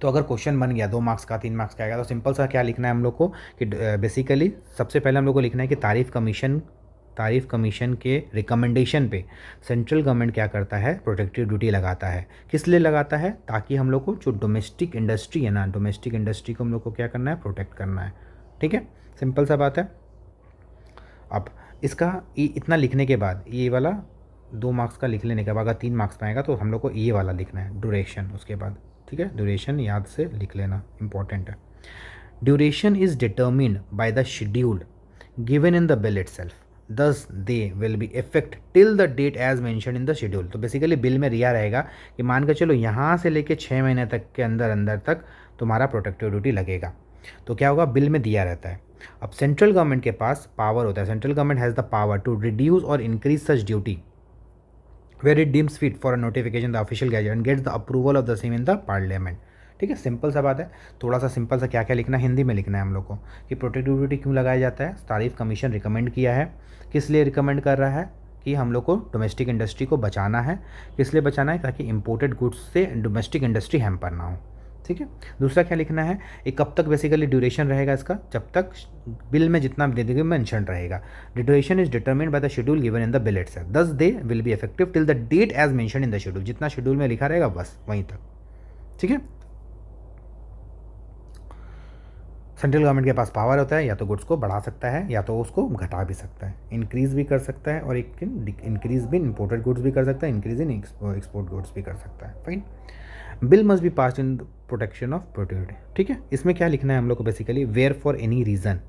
तो अगर क्वेश्चन बन गया 2 मार्क्स का, 3 मार्क्स का आएगा तो सिंपल सा क्या लिखना है हम लोग को कि बेसिकली सबसे पहले हम लोग को लिखना है कि तारीफ कमीशन के रिकमेंडेशन पे सेंट्रल गवर्नमेंट क्या करता है, प्रोटेक्टिव ड्यूटी लगाता है। किस लिए लगाता है, ताकि हम लोग को जो डोमेस्टिक इंडस्ट्री है ना, डोमेस्टिक इंडस्ट्री को हम लोग को क्या करना है, प्रोटेक्ट करना है। ठीक है, सिंपल सा बात है। अब इसका इतना लिखने के बाद ये वाला 2 मार्क्स का लिख लेने के बाद अगर 3 मार्क्स में आएगा तो हम लोग को ये वाला लिखना है, ड्यूरेशन, उसके बाद। ठीक है, ड्यूरेशन याद से लिख लेना, इंपॉर्टेंट है। Duration is determined by the schedule given in the bill itself, thus they will be effect till the date as mention in the schedule. तो बेसिकली बिल में रिया रहेगा कि मान के चलो यहाँ से लेके 6 महीने तक के अंदर अंदर तक तुम्हारा प्रोटेक्टिव ड्यूटी लगेगा। तो क्या होगा, बिल में दिया रहता है। अब सेंट्रल गवर्नमेंट के पास पावर होता है, central government has the power to reduce और increase such duty where it deems fit for a notification the official gazette and gets the approval of the same in the parliament। ठीक है, simple सा बात है। थोड़ा सा simple सा क्या क्या लिखना है, हिंदी में लिखना है हम लोग को कि प्रोटेक्टिव ड्यूटी क्यों लगाया जाता है, तारीफ कमीशन रिकमेंड किया है, किस लिए रिकमेंड कर रहा है, कि हम लोग को डोमेस्टिक इंडस्ट्री को बचाना है। किस लिए बचाना है, ताकि इंपोर्टेड गुड्स से डोमेस्टिक इंडस्ट्री हैम्पर ना हो। ठीक है, दूसरा क्या लिखना है, ये कब तक बेसिकली ड्यूरेशन रहेगा इसका, जब तक बिल में जितना मेंशन रहेगा। Duration is determined by the schedule given in the bill itself, thus they will be effective till the date as mention in the schedule, जितना शेड्यूल में लिखा रहेगा बस वहीं तक। ठीक है, सेंट्रल गवर्नमेंट के पास पावर होता है, या तो गुड्स को बढ़ा सकता है या तो उसको घटा भी सकता है, इंक्रीज भी कर सकता है, और एक इंक्रीज भी इंपोर्टेड गुड्स भी कर सकता है, इंक्रीज इन एक्सपोर्ट गुड्स भी कर सकता है। Fine, bill must be passed in protection of pro duty. ठीक है, इसमें क्या लिखना है हम लोग को basically, where for any reason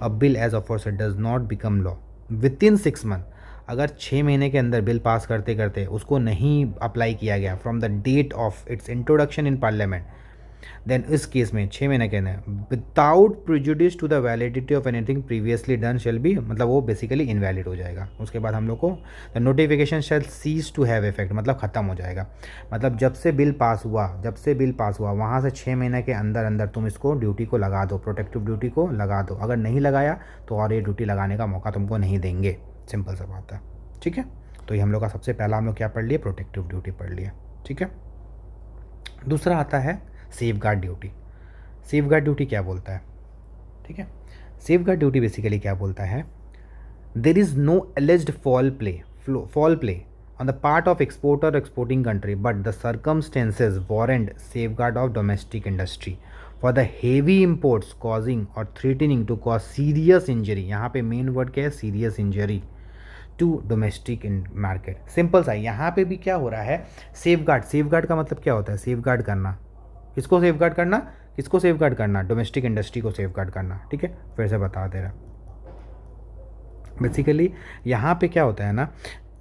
a bill as offer does not become law within 6 month, अगर 6 महीने के अंदर बिल पास करते करते उसको नहीं अप्लाई किया गया from the date of its introduction in Parliament, then इस केस में 6 महीने के अंदर without prejudice to the validity of anything previously done shall be, मतलब वो बेसिकली इनवैलिड हो जाएगा। उसके बाद हम लोग को the notification shall cease to have effect, मतलब ख़त्म हो जाएगा। मतलब जब से बिल पास हुआ वहाँ से 6 महीने के अंदर अंदर तुम इसको ड्यूटी को लगा दो, प्रोटेक्टिव ड्यूटी को लगा दो। अगर नहीं लगाया तो और ये ड्यूटी लगाने का मौका तुमको नहीं देंगे, सिंपल सा बात है। ठीक है, तो ये हम लोग का सबसे पहला हम लोग क्या पढ़ लिए, प्रोटेक्टिव ड्यूटी पढ़ लिया। ठीक है, दूसरा आता है safe guard duty. Safe guard duty क्या बोलता है, ठीक है, सेफ गार्ड ड्यूटी बेसिकली क्या बोलता है, there is no alleged foul play on the part of exporter और exporting country but the circumstances warrant safeguard of domestic industry for the heavy imports causing और threatening to cause serious injury. यहाँ पे main word क्या है, serious injury to domestic market. Simple सा, यहाँ पे भी क्या हो रहा है, सेफ गार्ड का मतलब क्या होता है, सेफ गार्ड करना। किसको सेफ गार्ड करना, डोमेस्टिक इंडस्ट्री को सेफ गार्ड करना। ठीक है, फिर से बता दे रहा, बेसिकली यहाँ पे क्या होता है ना,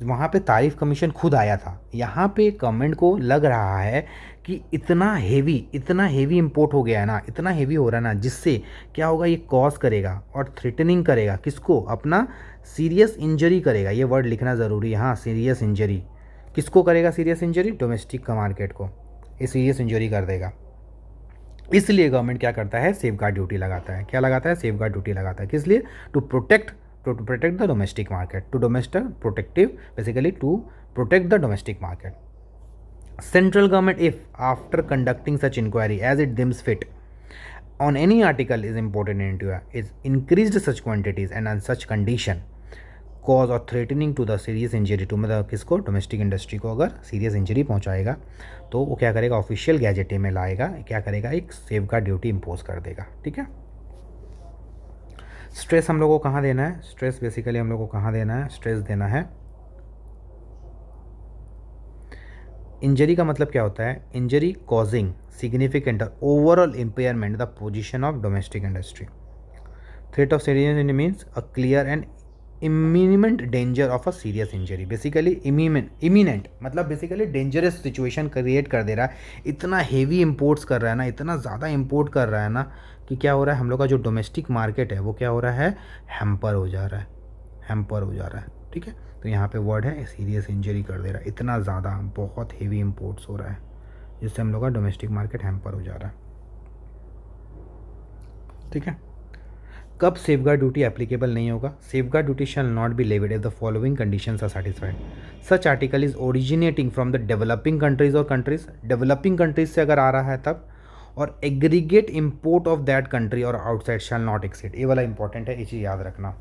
वहाँ पे तारीफ कमीशन खुद आया था, यहाँ पे गवर्नमेंट को लग रहा है कि इतना हेवी इंपोर्ट हो गया है ना, इतना हेवी हो रहा है ना, जिससे क्या होगा, ये कॉज करेगा और थ्रेटनिंग करेगा किसको, अपना सीरियस इंजरी करेगा। ये वर्ड लिखना ज़रूरी है, हाँ, सीरियस इंजरी। किसको करेगा सीरियस इंजरी, डोमेस्टिक का मार्केट को ये सीरियस इंजरी कर देगा। इसलिए गवर्नमेंट क्या करता है, सेफ गार्ड ड्यूटी लगाता है। क्या लगाता है, सेफ गार्ड ड्यूटी लगाता है। किस लिए, to protect the domestic market, to domestic protective, basically to protect the domestic market. Central government, if after conducting such inquiry as it deems fit on any article is imported in India, is increased such quantities and on such condition cause or threatening to the serious injury to, मतलब किसको, domestic industry को अगर serious injury पहुंचाएगा तो वो क्या करेगा, official गैजेटे में लाएगा, क्या करेगा, एक सेफ गार्ड ड्यूटी इम्पोज कर देगा। ठीक है, स्ट्रेस हम लोग को कहाँ देना है, स्ट्रेस बेसिकली हम लोग को कहाँ देना है, स्ट्रेस देना है, इंजरी का मतलब क्या होता है, injury causing significant overall impairment the position of domestic industry. Threat of serious injury means a clear and imminent danger of a serious injury. Basically imminent मतलब बेसिकली डेंजरस सिचुएशन क्रिएट कर दे रहा है, इतना हेवी इंपोर्ट्स कर रहा है ना, इतना ज़्यादा इंपोर्ट कर रहा है ना कि क्या हो रहा है, हम लोग का जो डोमेस्टिक मार्केट है वो क्या हो रहा है, हैम्पर हो जा रहा है। ठीक है, तो यहाँ पे वर्ड है सीरियस इंजरी कर दे रहा है, इतना ज़्यादा बहुत हेवी इंपोर्ट्स हो रहा है जिससे हम लोग का डोमेस्टिक मार्केट हैम्पर हो जा रहा है। ठीक है, कब सेफगार्ड ड्यूटी एप्लीकेबल नहीं होगा, safeguard duty shall not be levied if the following conditions are satisfied. Such article is originating from the developing countries और कंट्रीज, डेवलपिंग कंट्रीज से अगर आ रहा है तब, और aggregate import of that country और आउटसाइड शैल नॉट एक्सीड। ये वाला इंपॉर्टेंट है, ये चीज़ याद रखना।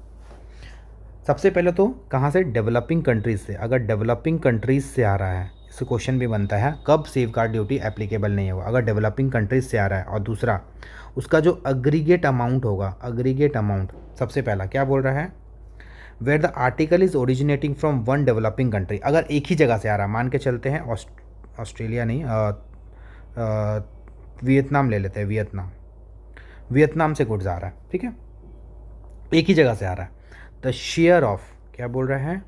सबसे पहले तो कहाँ से, डेवलपिंग कंट्रीज से। अगर डेवलपिंग कंट्रीज से आ रहा है, इससे क्वेश्चन भी बनता है कब सेफ गार्ड ड्यूटी एप्लीकेबल नहीं होगा, अगर डेवलपिंग कंट्रीज से आ रहा है। और दूसरा, उसका जो अग्रीगेट अमाउंट होगा, अग्रीगेट अमाउंट, सबसे पहला क्या बोल रहा है, where the article is originating from one developing country. अगर एक ही जगह से आ रहा है, मान के चलते हैं ऑस्ट्रेलिया नहीं, वियतनाम ले लेते हैं, वियतनाम से गुड्स आ रहा है, ठीक है, एक ही जगह से आ रहा है। द शेयर ऑफ, क्या बोल रहा है,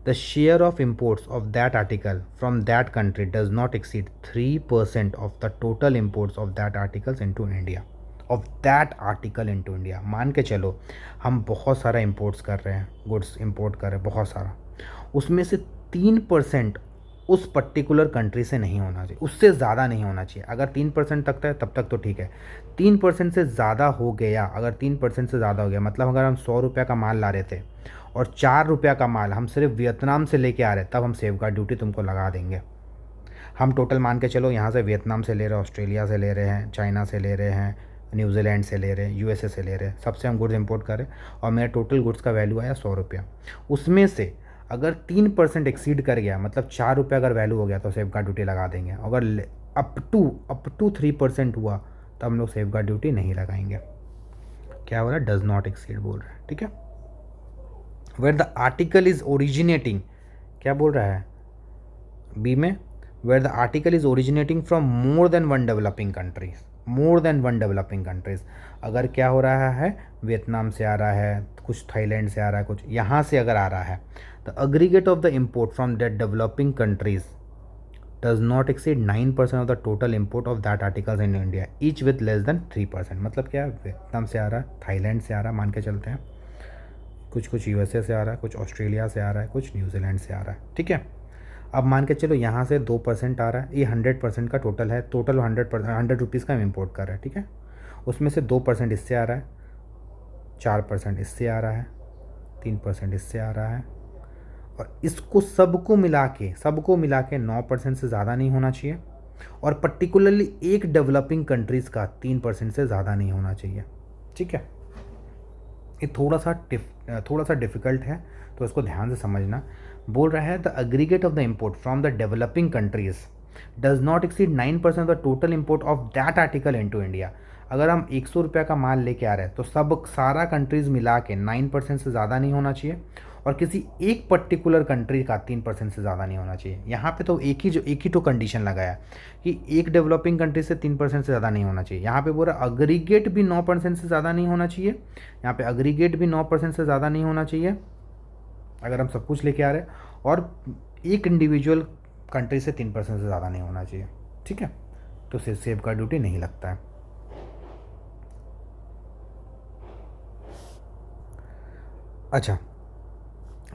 the share of imports of that article from that country does not exceed 3% of the total imports of that articles into India, of that article into India. मान के चलो हम बहुत सारा इम्पोर्ट्स कर रहे हैं, गुड्स इम्पोर्ट कर रहे हैं बहुत सारा, उसमें से 3% उस पर्टिकुलर कंट्री से नहीं होना चाहिए, उससे ज़्यादा नहीं होना चाहिए। अगर 3% तक है तब तक तो ठीक है, 3% से ज़्यादा हो गया, अगर 3% से ज़्यादा हो गया, मतलब अगर हम 100 रुपये का माल ला रहे थे और 4 रुपये का माल हम सिर्फ वियतनाम से लेके आ रहे, तब हम सेफ गार्ड ड्यूटी तुमको लगा देंगे। हम टोटल मान के चलो यहाँ से वियतनाम से ले रहे हैं, ऑस्ट्रेलिया से ले रहे हैं, चाइना से ले रहे हैं, न्यूजीलैंड से ले रहे हैं, यूएसए से ले रहे हैं, सबसे हम गुड्स इंपोर्ट कर रहे हैं और मेरा टोटल गुड्स का वैल्यू आया 100 रुपया। उसमें से अगर 3% एक्सीड कर गया, मतलब 4 रुपये अगर वैल्यू हो गया, तो सेफ गार्ड ड्यूटी लगा देंगे। अगर अप टू 3% हुआ तब हम लोग सेफ गार्ड ड्यूटी नहीं लगाएंगे। क्या हो रहा है, डज नॉट एक्सीड बोल रहा है, ठीक है। Where the article is originating, क्या बोल रहा है, बी में, where the article is originating from more than one developing countries, more than one developing countries. अगर क्या हो रहा है, वियतनाम से आ रहा है, कुछ थाईलैंड से आ रहा है, कुछ यहाँ से अगर आ रहा है, the aggregate of the import from that developing countries does not exceed 9% of the total import of that articles in India, each with less than 3%। मतलब क्या, वियतनाम से आ रहा है, थाईलैंड से आ रहा है, मान के चलते हैं, कुछ यूएसए से आ रहा है, कुछ ऑस्ट्रेलिया से आ रहा है, कुछ न्यूजीलैंड से आ रहा है, ठीक है। अब मान के चलो यहाँ से 2% आ रहा है, ये 100% का टोटल है, टोटल 100 रुपीज़ का हम इम्पोर्ट कर रहे हैं, ठीक है। उसमें से 2% इससे आ रहा है, 4% इससे आ रहा है, 3% इससे आ रहा है, और इसको सबको मिला के 9% से ज़्यादा नहीं होना चाहिए, और पर्टिकुलरली एक डेवलपिंग कंट्रीज़ का 3% से ज़्यादा नहीं होना चाहिए, ठीक है। ये थोड़ा सा डिफ़िकल्ट है, तो इसको ध्यान से समझना। बोल रहा है the aggregate of the import from the developing countries does not exceed 9% of the total import of that article into India. अगर हम 100 रुपये का माल लेके आ रहे हैं तो सारा कंट्रीज़ मिला के 9% से ज़्यादा नहीं होना चाहिए, और किसी एक पर्टिकुलर कंट्री का 3% से ज़्यादा नहीं होना चाहिए। यहाँ पे तो एक ही तो कंडीशन लगाया कि एक डेवलपिंग कंट्री से 3% से ज़्यादा नहीं होना चाहिए। यहाँ पे बोल रहा अग्रीगेट भी 9% से ज़्यादा नहीं होना चाहिए, यहाँ पे अग्रीगेट भी 9% से ज़्यादा नहीं होना चाहिए अगर हम सब कुछ लेके आ रहे हैं, और एक इंडिविजुअल कंट्री से 3% से ज़्यादा नहीं होना चाहिए, ठीक है। तो सेफगार्ड ड्यूटी नहीं लगता है। अच्छा,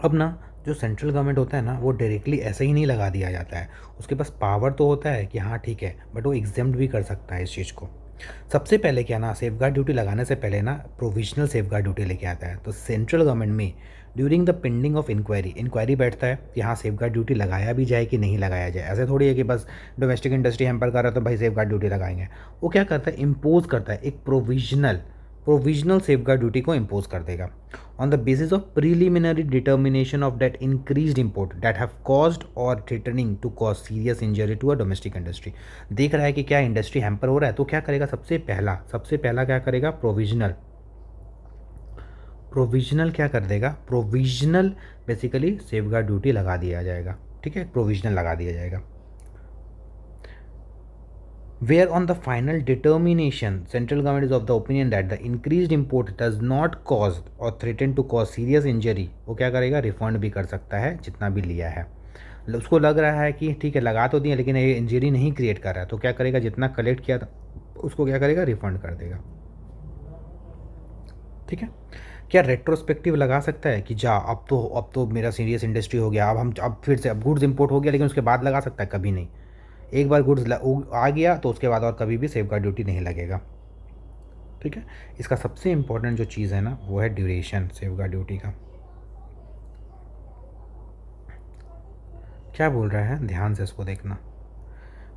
अब ना जो सेंट्रल गवर्नमेंट होता है ना, वो डायरेक्टली ऐसे ही नहीं लगा दिया जाता है, उसके पास पावर तो होता है कि हाँ ठीक है, बट वो एग्जेम्प्ट भी कर सकता है इस चीज़ को। सबसे पहले क्या ना, सेफगार्ड ड्यूटी लगाने से पहले ना प्रोविजनल सेफगार्ड ड्यूटी लेके आता है। तो सेंट्रल गवर्नमेंट में during the pending of inquiry बैठता है कि हाँ सेफगार्ड ड्यूटी लगाया भी जाए कि नहीं लगाया जाए। ऐसे थोड़ी है कि बस डोमेस्टिक इंडस्ट्री हैम्पर कर रहा है तो भाई सेफगार्ड ड्यूटी लगाएंगे। वो क्या करता है, इम्पोज करता है, एक प्रोविजनल सेफगार्ड ड्यूटी को इम्पोज कर देगा on the basis of preliminary determination of that increased import that have caused or threatening to cause serious injury to a domestic industry। देख रहा है कि क्या इंडस्ट्री हैम्पर हो रहा है, तो क्या करेगा, सबसे पहला क्या करेगा, प्रोविजनल क्या कर देगा, प्रोविजनल बेसिकली सेफगार्ड ड्यूटी लगा दिया जाएगा, ठीक है, प्रोविजनल लगा दिया जाएगा। Where on the final determination, central government is of the opinion that the increased import does not cause or threaten to cause serious injury, वो क्या करेगा, रिफंड भी कर सकता है जितना भी लिया है। उसको लग रहा है कि ठीक है लगा तो दिया लेकिन ये इंजरी नहीं क्रिएट कर रहा है, तो क्या करेगा, जितना कलेक्ट किया था उसको क्या करेगा, रिफंड कर देगा, ठीक है। क्या रेट्रोस्पेक्टिव लगा सकता है कि जा अब तो मेरा सीरियस इंडस्ट्री हो गया, अब फिर से अब गुड्स इंपोर्ट हो गया, लेकिन उसके बाद लगा सकता है, कभी नहीं। एक बार गुड्स आ गया तो उसके बाद और कभी भी सेफगार्ड ड्यूटी नहीं लगेगा, ठीक है। इसका सबसे इम्पोर्टेंट जो चीज़ है ना, वो है ड्यूरेशन सेफगार्ड ड्यूटी का। क्या बोल रहा है, ध्यान से इसको देखना।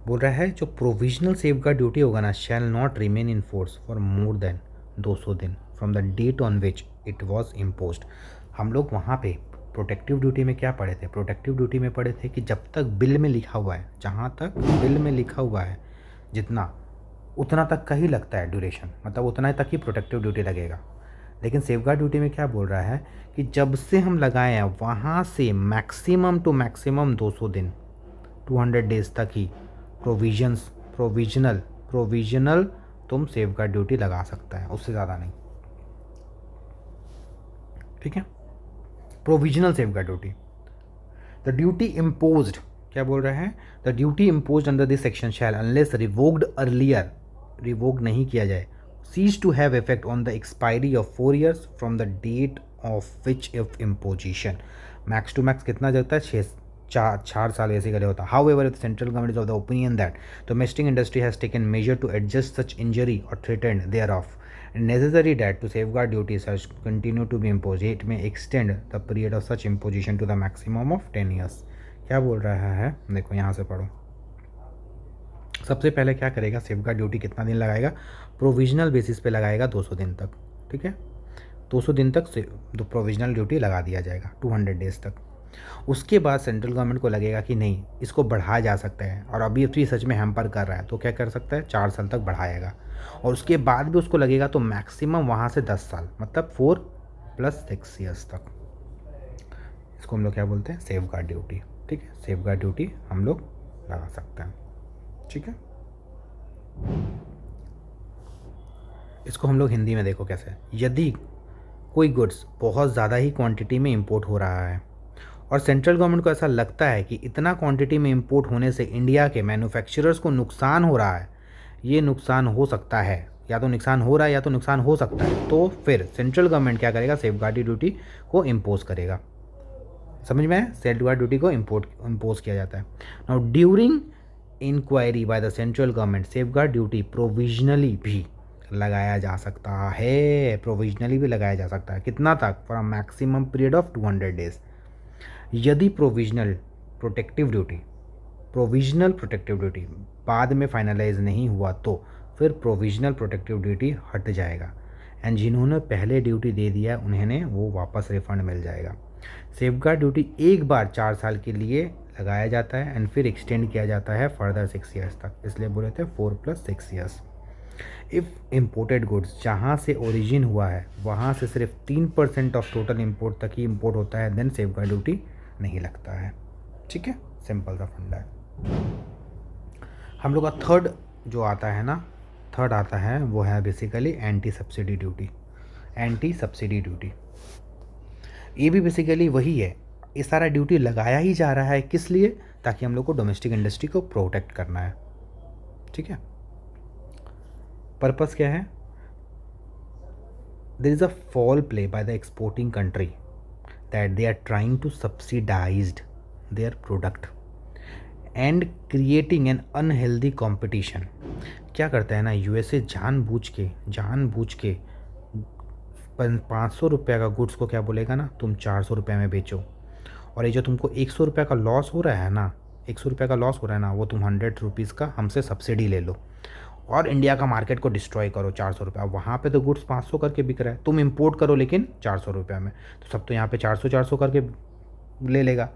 बोल रहा है जो प्रोविजनल सेफगार्ड ड्यूटी होगा ना, shall not remain in force for more than 200 दिन from the date on which it was imposed. हम लोग वहाँ पे प्रोटेक्टिव ड्यूटी में क्या पढ़े थे, प्रोटेक्टिव ड्यूटी में पढ़े थे कि जब तक बिल में लिखा हुआ है, जहाँ तक बिल में लिखा हुआ है जितना, उतना तक का ही लगता है ड्यूरेशन, मतलब उतना तक ही प्रोटेक्टिव ड्यूटी लगेगा। लेकिन सेफगार्ड ड्यूटी में क्या बोल रहा है कि जब से हम लगाए हैं वहाँ से मैक्सिमम टू मैक्सिमम 200 दिन, 200 डेज तक ही प्रोविजनल तुम सेफगार्ड ड्यूटी लगा सकता है, उससे ज़्यादा नहीं, ठीक है। Provisional safeguard duty, the duty imposed, क्या बोल रहा है, the duty imposed under this section shall unless revoked earlier, revoke नहीं किया जाए, cease to have effect on the expiry of 4 years from the date of which of imposition। Max to max कितना जाता है, 4 साल ऐसे करे होता। However, if the central government is of the opinion that domestic industry has taken measure to adjust such injury or threatened thereof, and necessary that to safeguard duties has continue to be imposed, it may extend the period of such imposition to the maximum of 10 years। क्या बोल रहा है, देखो यहाँ से पढ़ो। सबसे पहले क्या करेगा, सेफगार्ड ड्यूटी कितना दिन लगाएगा, प्रोविजनल बेसिस पे लगाएगा 200 दिन तक, ठीक है। 200 दिन तक तो प्रोविजनल ड्यूटी लगा दिया जाएगा, 200 डेज तक। उसके बाद सेंट्रल गवर्नमेंट को लगेगा कि नहीं इसको बढ़ाया जा सकता है, और अभी भी सच में हैम्पर कर रहा है, तो क्या कर सकता है, 4 साल तक बढ़ाएगा। और उसके बाद भी उसको लगेगा तो मैक्सिमम वहाँ से 10 साल, मतलब 4 + 6 ईयर्स तक। इसको हम लोग क्या बोलते हैं, सेफगार्ड ड्यूटी, ठीक है। सेफगार्ड ड्यूटी हम लोग लगा सकते हैं। ठीक है, इसको हम लोग हिंदी में देखो कैसे। यदि कोई गुड्स बहुत ज़्यादा ही क्वांटिटी में इंपोर्ट हो रहा है और सेंट्रल गवर्नमेंट को ऐसा लगता है कि इतना क्वांटिटी में इंपोर्ट होने से इंडिया के मैन्युफैक्चरर्स को नुकसान हो रहा है, ये नुकसान हो सकता है, या तो नुकसान हो रहा है या तो नुकसान हो सकता है, तो फिर सेंट्रल गवर्नमेंट क्या करेगा, सेफगार्ड ड्यूटी को इम्पोज करेगा। समझ में है, सेफगार्ड ड्यूटी को इम्पोज किया जाता है। Now during inquiry by the central government safeguard duty provisionally भी लगाया जा सकता है, प्रोविजनली भी लगाया जा सकता है। कितना तक? For a maximum period of 200 days. यदि प्रोविजनल प्रोटेक्टिव ड्यूटी बाद में फाइनलाइज नहीं हुआ तो फिर प्रोविजनल प्रोटेक्टिव ड्यूटी हट जाएगा, एंड जिन्होंने पहले ड्यूटी दे दिया उन्हें वो वापस रिफंड मिल जाएगा। सेफगार्ड ड्यूटी एक बार 4 साल के लिए लगाया जाता है एंड फिर एक्सटेंड किया जाता है फर्दर 6 ईयर्स तक, इसलिए बोले थे 4 + 6 ईयर्स। इफ़ इम्पोर्टेड गुड्स जहाँ से ओरिजिन हुआ है वहाँ से सिर्फ 3% ऑफ टोटल इम्पोर्ट तक ही इम्पोर्ट होता है, देन सेफगार्ड ड्यूटी नहीं लगता है। ठीक है, सिंपल सा फंडा है। हम लोग का थर्ड आता है वो है बेसिकली एंटी सब्सिडी ड्यूटी। ये भी बेसिकली वही है, ये सारा ड्यूटी लगाया ही जा रहा है किस लिए? ताकि हम लोग को डोमेस्टिक इंडस्ट्री को प्रोटेक्ट करना है। ठीक है, पर्पस क्या है? There is a foul play by the exporting country that they are trying to subsidise their product and creating an unhealthy competition. क्या करता है ना, यूएसए जानबूझ के 500 रुपये का गुड्स को क्या बोलेगा ना, तुम 400 रुपये में बेचो, और ये जो तुमको 100 रुपये का लॉस हो रहा है ना, 100 रुपये का लॉस हो रहा है ना, वो तुम 100 रुपीज़ का हमसे सब्सिडी ले लो और इंडिया का मार्केट को डिस्ट्रॉय करो 400 रुपये। वहाँ पे तो गुड्स 500 करके बिक रहा है, तुम इंपोर्ट करो लेकिन 400 रुपये में, तो सब तो यहाँ पे 400 करके ले लेगा।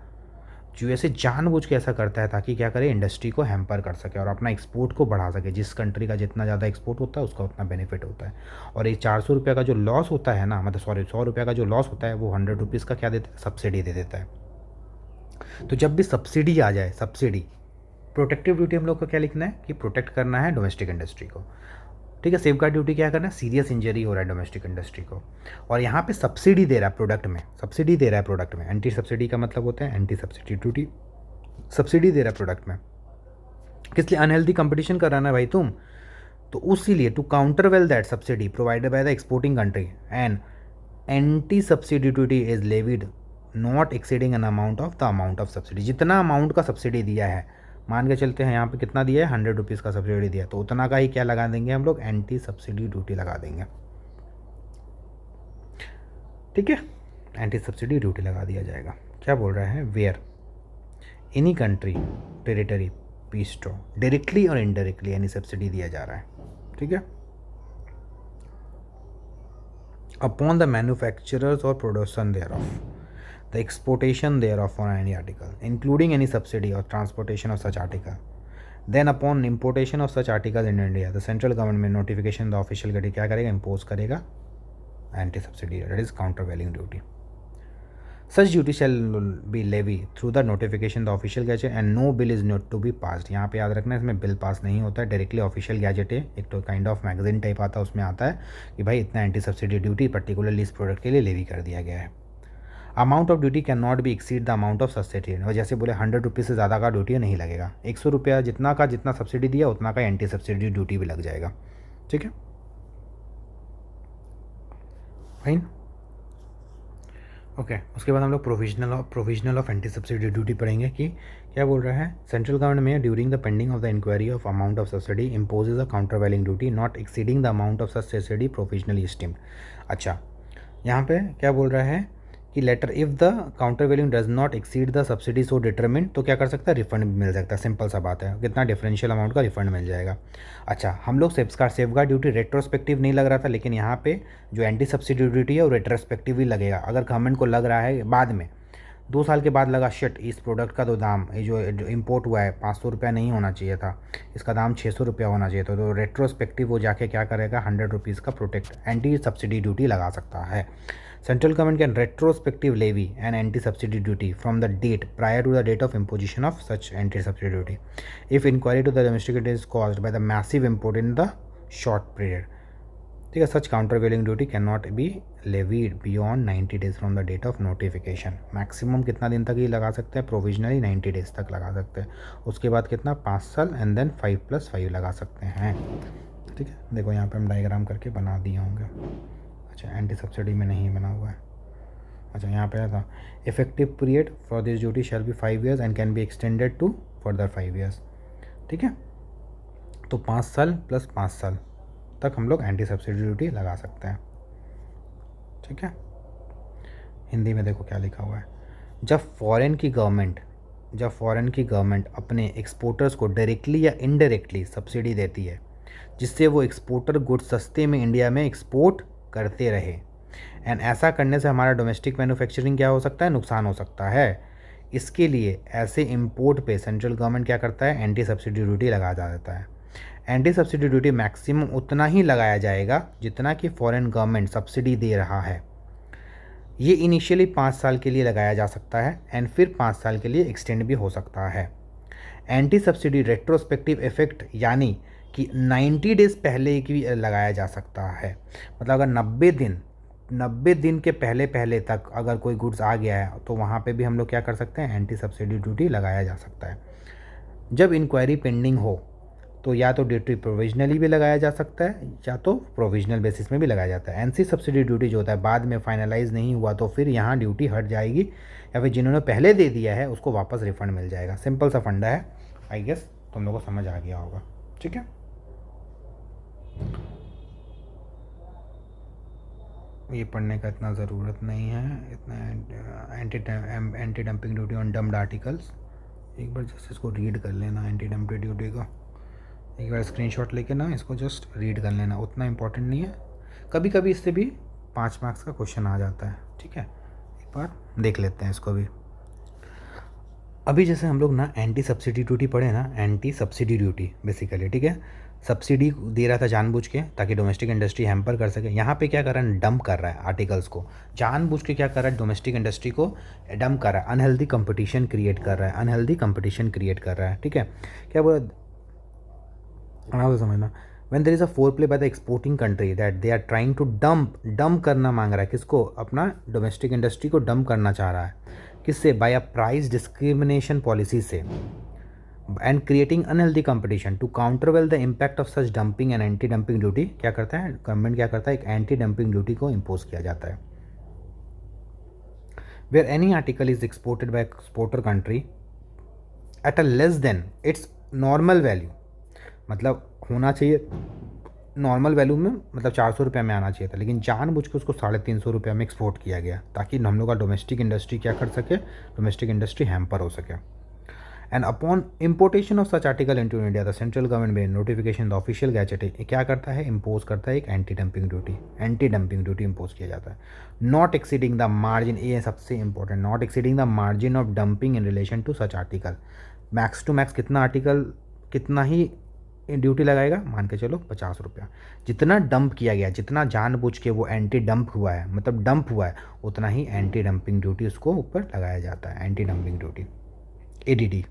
यूएसए जानबूझ के ऐसा करता है ताकि क्या करे, इंडस्ट्री को हैम्पर कर सके और अपना एक्सपोर्ट को बढ़ा सके। जिस कंट्री का जितना ज़्यादा एक्सपोर्ट होता है उसका उतना बेनिफिट होता है। और ये 400 रुपये का जो लॉस होता है ना, मतलब 100 रुपये का जो लॉस होता है वो 100 रुपीज़ का क्या देता है, सब्सिडी दे देता है। तो जब भी सब्सिडी आ जाए, प्रोटेक्टिव ड्यूटी हम लोग को क्या लिखना है कि प्रोटेक्ट करना है डोमेस्टिक इंडस्ट्री को। ठीक है, सेफगार्ड ड्यूटी क्या करना है, सीरियस इंजरी हो रहा है डोमेस्टिक इंडस्ट्री को, और यहाँ पे सब्सिडी दे रहा है प्रोडक्ट में, एंटी सब्सिडी का मतलब होता है एंटी सब्सिडी ड्यूटी। सब्सिडी दे रहा है प्रोडक्ट में, किस लिए? अनहेल्दी कंपटीशन कर रहा है ना भाई तुम, तो उसी लिए to counter well that subsidy provided by the exporting country and anti subsidy duty is levied not exceeding an amount of subsidy. जितना अमाउंट का सब्सिडी दिया है, मान के चलते हैं यहाँ पे कितना दिया है, 100 रुपीज़ का सब्सिडी दिया, तो उतना का ही क्या लगा देंगे हम लोग, एंटी सब्सिडी ड्यूटी लगा देंगे। ठीक है, एंटी सब्सिडी ड्यूटी लगा दिया जाएगा। क्या बोल रहा है, where any country territory pays ट्रो डायरेक्टली और इनडायरेक्टली एनी सब्सिडी दिया जा रहा है। ठीक है, अपॉन द मैन्युफैक्चरर्स और production thereof, the exportation thereof on any article, including any subsidy or transportation of such article. Then upon importation of such articles in India, the central government notification the official gazette क्या करेगा, impose करेगा anti subsidy, that is countervailing duty. Such duty shall be levied through the notification the official gazette and no bill is not to be passed. यहाँ पे याद रखना है, इसमें bill pass नहीं होता है, डायरेक्टली ऑफिशियल गैजेट है, एक तो काइंड ऑफ मैगजीन टाइप आता है, उसमें आता है कि भाई इतना एंटी सब्सिडी ड्यूटी पर्टिकुलरली इस प्रोडक्ट के लिए लेवी कर दिया गया है। Amount of duty can not be exceed the amount of subsidy, और जैसे बोले 100 रुपीज़ से ज़्यादा का ड्यूटी नहीं लगेगा, 100 रुपया जितना सब्सिडी दिया उतना का एंटी सब्सिडी ड्यूटी भी लग जाएगा। ठीक है फाइन, ओके। उसके बाद हम लोग provisional of anti subsidy duty पढ़ेंगे कि क्या बोल रहा है, सेंट्रल गवर्नमेंट में during the pending of the inquiry of amount of subsidy imposes a countervailing duty not exceeding the amount of such subsidy provisionally estimated. अच्छा, यहाँ पे क्या बोल रहा है कि later if the counter value does not exceed the subsidy so determine, तो क्या कर सकता है, रिफंड भी मिल सकता है। सिंपल सा बात है, कितना डिफरेंशियल अमाउंट का रिफंड मिल जाएगा। अच्छा, हम लोग सेफगार्ड ड्यूटी रेट्रोस्पेक्टिव नहीं लग रहा था, लेकिन यहाँ पे जो एंटी सब्सिडी ड्यूटी है वो रेट्रोस्पेक्टिव ही लगेगा। अगर गवर्नमेंट को लग रहा है बाद में 2 साल के बाद लगा शिट, इस प्रोडक्ट का तो दाम, ये जो इम्पोर्ट हुआ है 500 रुपया नहीं होना चाहिए था, इसका दाम 600 रुपया होना चाहिए था, तो रेट्रोस्पेक्टिव वो जाके क्या करेगा, 100 रुपीज़ का प्रोटेक्ट एंटी सब्सिडी ड्यूटी लगा सकता है। Central government can retrospective levy an anti subsidy duty from the date prior to the date of imposition of such anti subsidy duty if inquiry to the domestic is caused by the massive import in the short period. ठीक है, सच countervailing duty can not be levied beyond 90 days from the date of notification. Maximum कितना दिन तक ये लगा सकते हैं, प्रोविजनली 90 डेज तक लगा सकते हैं, उसके बाद कितना 5 साल एंड देन 5+5 लगा सकते हैं। ठीक है, देखो यहाँ पे हम डायग्राम करके बना दिए होंगे। अच्छा, एंटी सब्सिडी में नहीं बना हुआ है। अच्छा, यहाँ पे था effective period for this duty shall be 5 years and can be extended to further 5 years। ठीक है, तो 5 साल प्लस 5 साल तक हम लोग एंटी सब्सिडी ड्यूटी लगा सकते हैं। ठीक है, हिंदी में देखो क्या लिखा हुआ है। जब फॉरेन की गवर्नमेंट अपने एक्सपोर्टर्स को डायरेक्टली या इनडायरेक्टली सब्सिडी देती है जिससे वो एक्सपोर्टर गुड्स सस्ते में इंडिया में एक्सपोर्ट करते रहे, एंड ऐसा करने से हमारा डोमेस्टिक मैन्युफैक्चरिंग क्या हो सकता है, नुकसान हो सकता है। इसके लिए ऐसे इंपोर्ट पे सेंट्रल गवर्नमेंट क्या करता है, एंटी सब्सिडी ड्यूटी लगा देता है। एंटी सब्सिडी ड्यूटी मैक्सिमम उतना ही लगाया जाएगा जितना कि फॉरेन गवर्नमेंट सब्सिडी दे रहा है। ये इनिशियली 5 साल के लिए लगाया जा सकता है एंड फिर 5 साल के लिए एक्सटेंड भी हो सकता है। एंटी सब्सिडी रेट्रोस्पेक्टिव इफेक्ट यानी कि 90 डेज पहले की लगाया जा सकता है। मतलब अगर 90 दिन के पहले तक अगर कोई गुड्स आ गया है तो वहाँ पे भी हम लोग क्या कर सकते हैं, एंटी सब्सिडी ड्यूटी लगाया जा सकता है। जब इंक्वायरी पेंडिंग हो तो या तो ड्यूटी प्रोविजनली भी लगाया जा सकता है या तो प्रोविजनल बेसिस में भी लगाया जाता है। एंटी सब्सिडी ड्यूटी जो होता है बाद में फाइनलाइज नहीं हुआ तो फिर यहाँ ड्यूटी हट जाएगी या फिर जिन्होंने पहले दे दिया है उसको वापस रिफंड मिल जाएगा। सिंपल सा फंडा है, आई गेस तुम लोगों को समझ आ गया होगा। ठीक है, ये पढ़ने का इतना ज़रूरत नहीं है, इतना anti dumping duty on dumped articles एक बार जस्ट इसको रीड कर लेना। एंटी डंपिंग ड्यूटी को एक बार स्क्रीनशॉट लेके ना इसको जस्ट रीड कर लेना, उतना इंपॉर्टेंट नहीं है। कभी कभी इससे भी 5 मार्क्स का क्वेश्चन आ जाता है। ठीक है, एक बार देख लेते हैं इसको भी। अभी जैसे हम लोग ना एंटी सब्सिडी ड्यूटी पढ़े ना, एंटी सब्सिडी ड्यूटी बेसिकली, ठीक है, सब्सिडी दे रहा था जानबूझ के ताकि डोमेस्टिक इंडस्ट्री हैम्पर कर सके। यहाँ पे क्या कर रहा है, डंप कर रहा है आर्टिकल्स को, जानबूझ के क्या कर रहा है, डोमेस्टिक इंडस्ट्री को डंप कर रहा है, अनहेल्दी कंपटीशन क्रिएट कर रहा है। ठीक है, क्या बोला समझना, when there is a foul play by the exporting country that they are trying to dump करना मांग रहा है, किसको, अपना डोमेस्टिक इंडस्ट्री को डंप करना चाह रहा है, किससे, by a price discrimination policy से, and creating unhealthy competition. To countervail the impact of such dumping and anti dumping duty क्या करता है गवर्नमेंट, क्या करता है, एक एंटी डंपिंग ड्यूटी को इम्पोज किया जाता है। Where any article is exported by exporter country at a less than its normal value, मतलब होना चाहिए नॉर्मल वैल्यू में, मतलब 400 रुपये में आना चाहिए था, लेकिन जानबूझ के उसको 350 रुपये में एक्सपोर्ट किया गया ताकि हम लोग का डोमेस्टिक इंडस्ट्री क्या कर सके, डोमेस्टिक इंडस्ट्री हैम्पर हो सके। And upon importation of such article into India the central government में नोटिफिकेशन द ऑफिशियल गैजेट क्या करता है, इम्पोज करता है एक एंटी डंपिंग ड्यूटी इम्पोज किया जाता है। नॉट एक्सीडिंग द मार्जिन, ये सबसे important, not exceeding the margin of dumping in relation to such article. Max to max कितना आर्टिकल कितना ही ड्यूटी लगाएगा, मान के चलो 50 रुपया। जितना डंप किया गया, जितना जानबूझ के वो एंटी डंप हुआ है, मतलब डंप हुआ है, उतना ही एंटी डंपिंग ड्यूटी उसको ऊपर लगाया जाता है, एंटी डंपिंग ड्यूटी एडीडी।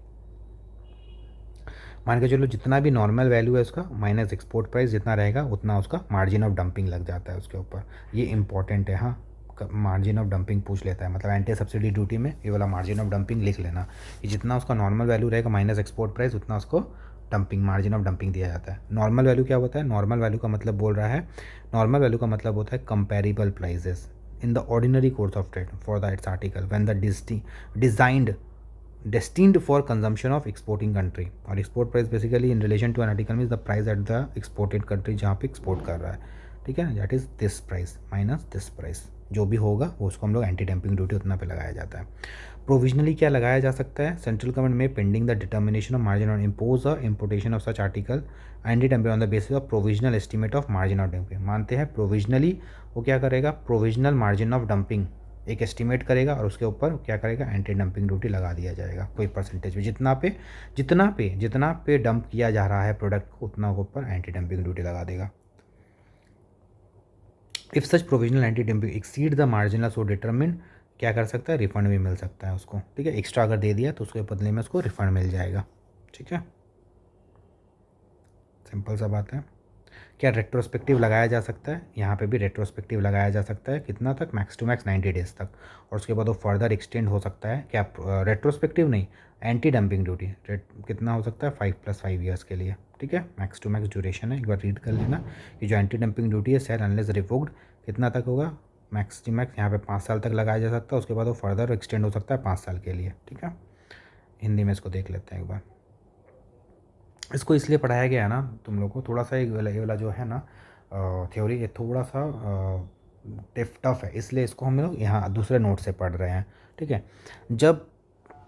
मान के चलो जितना भी नॉर्मल वैल्यू है उसका माइनस एक्सपोर्ट प्राइस जितना रहेगा उतना उसका मार्जिन ऑफ डंपिंग लग जाता है उसके ऊपर। ये इंपॉर्टेंट है, हाँ, मार्जिन ऑफ डंपिंग पूछ लेता है, मतलब एंटी सब्सिडी ड्यूटी में ये वाला मार्जिन ऑफ डंपिंग लिख लेना कि जितना उसका नॉर्मल वैल्यू रहेगा माइनस एक्सपोर्ट प्राइस उतना उसको डंपिंग, मार्जिन ऑफ डंपिंग दिया जाता है। नॉर्मल वैल्यू क्या होता है, नॉर्मल वैल्यू का मतलब बोल रहा है, नॉर्मल वैल्यू का मतलब होता है comparable prices in the ordinary course of trade for the its article when the designed destined for consumption of exporting country। और export price basically in relation to an article means the price at the exported country जहाँ पे export कर रहा है। ठीक है, that is this price minus this price, जो भी होगा वो उसको हम लोग एंटी डंपिंग ड्यूटी उतना पे लगाया जाता है। प्रोविजनली क्या लगाया जा सकता है, सेंट्रल गवर्नमेंट में pending the determination of margin on impose a importation of such article anti dumping on the basis of provisional estimate of margin of dumping. मानते हैं प्रोविजनली वो क्या करेगा, प्रोविजनल मार्जिन ऑफ डंपिंग एक estimate करेगा और उसके ऊपर क्या करेगा, एंटी डंपिंग ड्यूटी लगा दिया जाएगा कोई परसेंटेज में, जितना पे डंप किया जा रहा है प्रोडक्ट को उतना के ऊपर एंटी डंपिंग ड्यूटी लगा देगा। If such provisional anti dumping exceed the marginal so determine, क्या कर सकता है, रिफंड भी मिल सकता है उसको, ठीक है। एक्स्ट्रा अगर दे दिया तो उसके बदले में उसको रिफंड मिल जाएगा, ठीक है। सिंपल सा बात है। क्या रेट्रोस्पेक्टिव लगाया जा सकता है, यहाँ पे भी रेट्रोस्पेक्टिव लगाया जा सकता है, कितना तक, मैक्स टू मैक्स 90 डेज़ तक, और उसके बाद वो फर्दर एक्सटेंड हो सकता है। क्या रेट्रोस्पेक्टिव नहीं, एंटी डंपिंग ड्यूटी कितना हो सकता है, 5+5 ईयर्स के लिए, ठीक है। मैक्स टू मैक्स ड्यूरेशन है, एक बार रीड कर लेना कि जो एंटी डंपिंग ड्यूटी है सेल अनलेस रिवोक्ड कितना तक होगा, मैक्स टू मैक्स यहाँ पे 5 साल तक लगाया जा सकता है, उसके बाद वो फर्दर एक्सटेंड हो सकता है 5 साल के लिए, ठीक है। हिंदी में इसको देख लेते हैं एक बार। इसको इसलिए पढ़ाया गया है ना तुम लोग को, थोड़ा सा ये वाला जो है ना थ्योरी, ये थोड़ा सा टफ है, इसलिए इसको हम लोग यहाँ दूसरे नोट से पढ़ रहे हैं, ठीक है। जब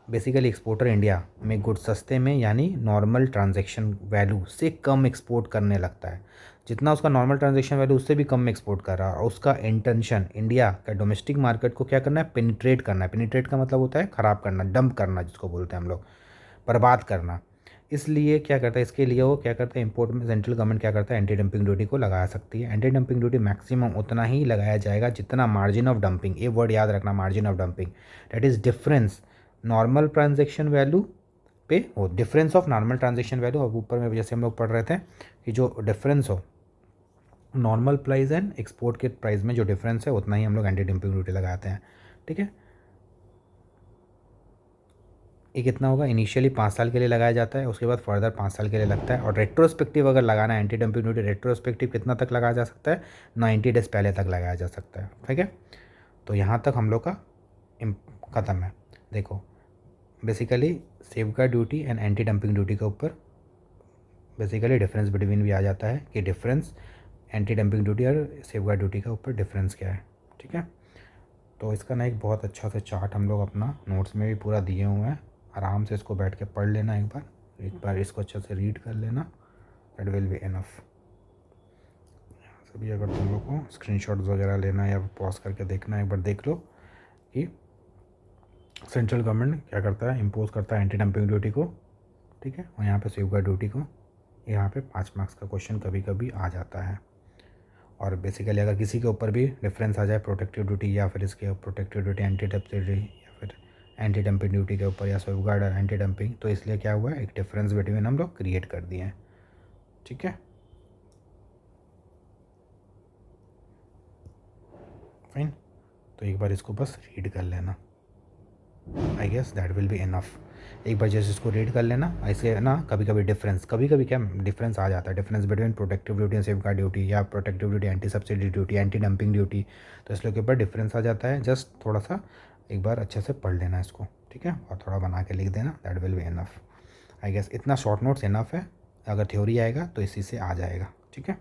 बेसिकली एक्सपोर्टर इंडिया में गुड सस्ते में यानी नॉर्मल ट्रांजैक्शन वैल्यू से कम एक्सपोर्ट करने लगता है, जितना उसका नॉर्मल ट्रांजैक्शन वैल्यू उससे भी कम में एक्सपोर्ट कर रहा है, और उसका इंटेंशन इंडिया का डोमेस्टिक मार्केट को क्या करना है, पेनिट्रेट करना है। पेनिट्रेट का मतलब होता है ख़राब करना, डंप करना जिसको बोलते हैं हम लोग, बर्बाद करना। इसलिए क्या करता है, इसके लिए वो क्या करता है, इंपोर्ट में सेंट्रल गवर्नमेंट क्या करता है, एंटी डंपिंग ड्यूटी को लगा सकती है। एंटी डंपिंग ड्यूटी मैक्सिमम उतना ही लगाया जाएगा जितना मार्जिन ऑफ डंपिंग, ये वर्ड याद रखना, margin of dumping, that is difference normal transaction value पे हो, difference of normal transaction value. अब ऊपर में जैसे हम लोग पढ़ रहे थे कि जो डिफरेंस हो नॉर्मल प्राइस एंड एक्सपोर्ट के प्राइस में जो डिफरेंस है उतना ही हम लोग एंटी डंपिंग ड्यूटी लगाते हैं, ठीक है। ये कितना होगा, इनिशियली 5 साल के लिए लगाया जाता है, उसके बाद फर्दर 5 साल के लिए लगता है। और रेट्रोस्पेक्टिव अगर लगाना है एंटी डंपिंग ड्यूटी, रेट्रोस्पेक्टिव कितना तक लगाया जा सकता है, 90 डेज़ पहले तक लगाया जा सकता है, ठीक है। तो यहाँ तक हम लोग का ख़त्म है। देखो basically safeguard duty and anti dumping duty के ऊपर बेसिकली डिफरेंस बिटवीन भी आ जाता है कि डिफरेंस एंटी डंपिंग ड्यूटी और सेफगार्ड ड्यूटी का ऊपर डिफरेंस क्या है, ठीक है। तो इसका ना एक बहुत अच्छा सा चार्ट हम लोग अपना नोट्स में भी पूरा दिए हुए हैं, आराम से इसको बैठ के पढ़ लेना, एक बार इसको अच्छे से रीड कर लेना, दैट विल बी इनफ। सभी अगर तुम लोग को स्क्रीनशॉट्स वगैरह लेना है या पॉज करके देखना है, एक बार देख लो कि सेंट्रल गवर्नमेंट क्या करता है, इम्पोज करता है एंटी डंपिंग ड्यूटी को, ठीक है, और यहाँ पे सेफगार्ड ड्यूटी को। यहाँ पे 5 मार्क्स का क्वेश्चन कभी कभी आ जाता है। और बेसिकली अगर किसी के ऊपर भी डिफरेंस आ जाए प्रोटेक्टिव ड्यूटी या फिर इसके प्रोटेक्टिव ड्यूटी एंटी सब्सिडी या फिर एंटी डंपिंग ड्यूटी के ऊपर या सेफगार्ड और एंटी डंपिंग, तो इसलिए क्या हुआ है, एक डिफरेंस बिटवीन हम लोग क्रिएट कर दिए हैं, ठीक है, फाइन। तो एक बार इसको बस रीड कर लेना, I guess that will be enough. एक बार जैसे इसको रीड कर लेना, ऐसे ना कभी कभी क्या डिफरेंस आ जाता है, difference between protective duty and safeguard duty या protective duty anti subsidy duty anti dumping duty, तो इसलिए के ऊपर डिफरेंस आ जाता है। जस्ट थोड़ा सा एक बार अच्छे से पढ़ लेना इसको, ठीक है, और थोड़ा बना के लिख देना, that will be enough. I guess इतना शॉर्ट नोट्स इनफ है, अगर थ्योरी आएगा तो इसी से आ जाएगा, ठीक है।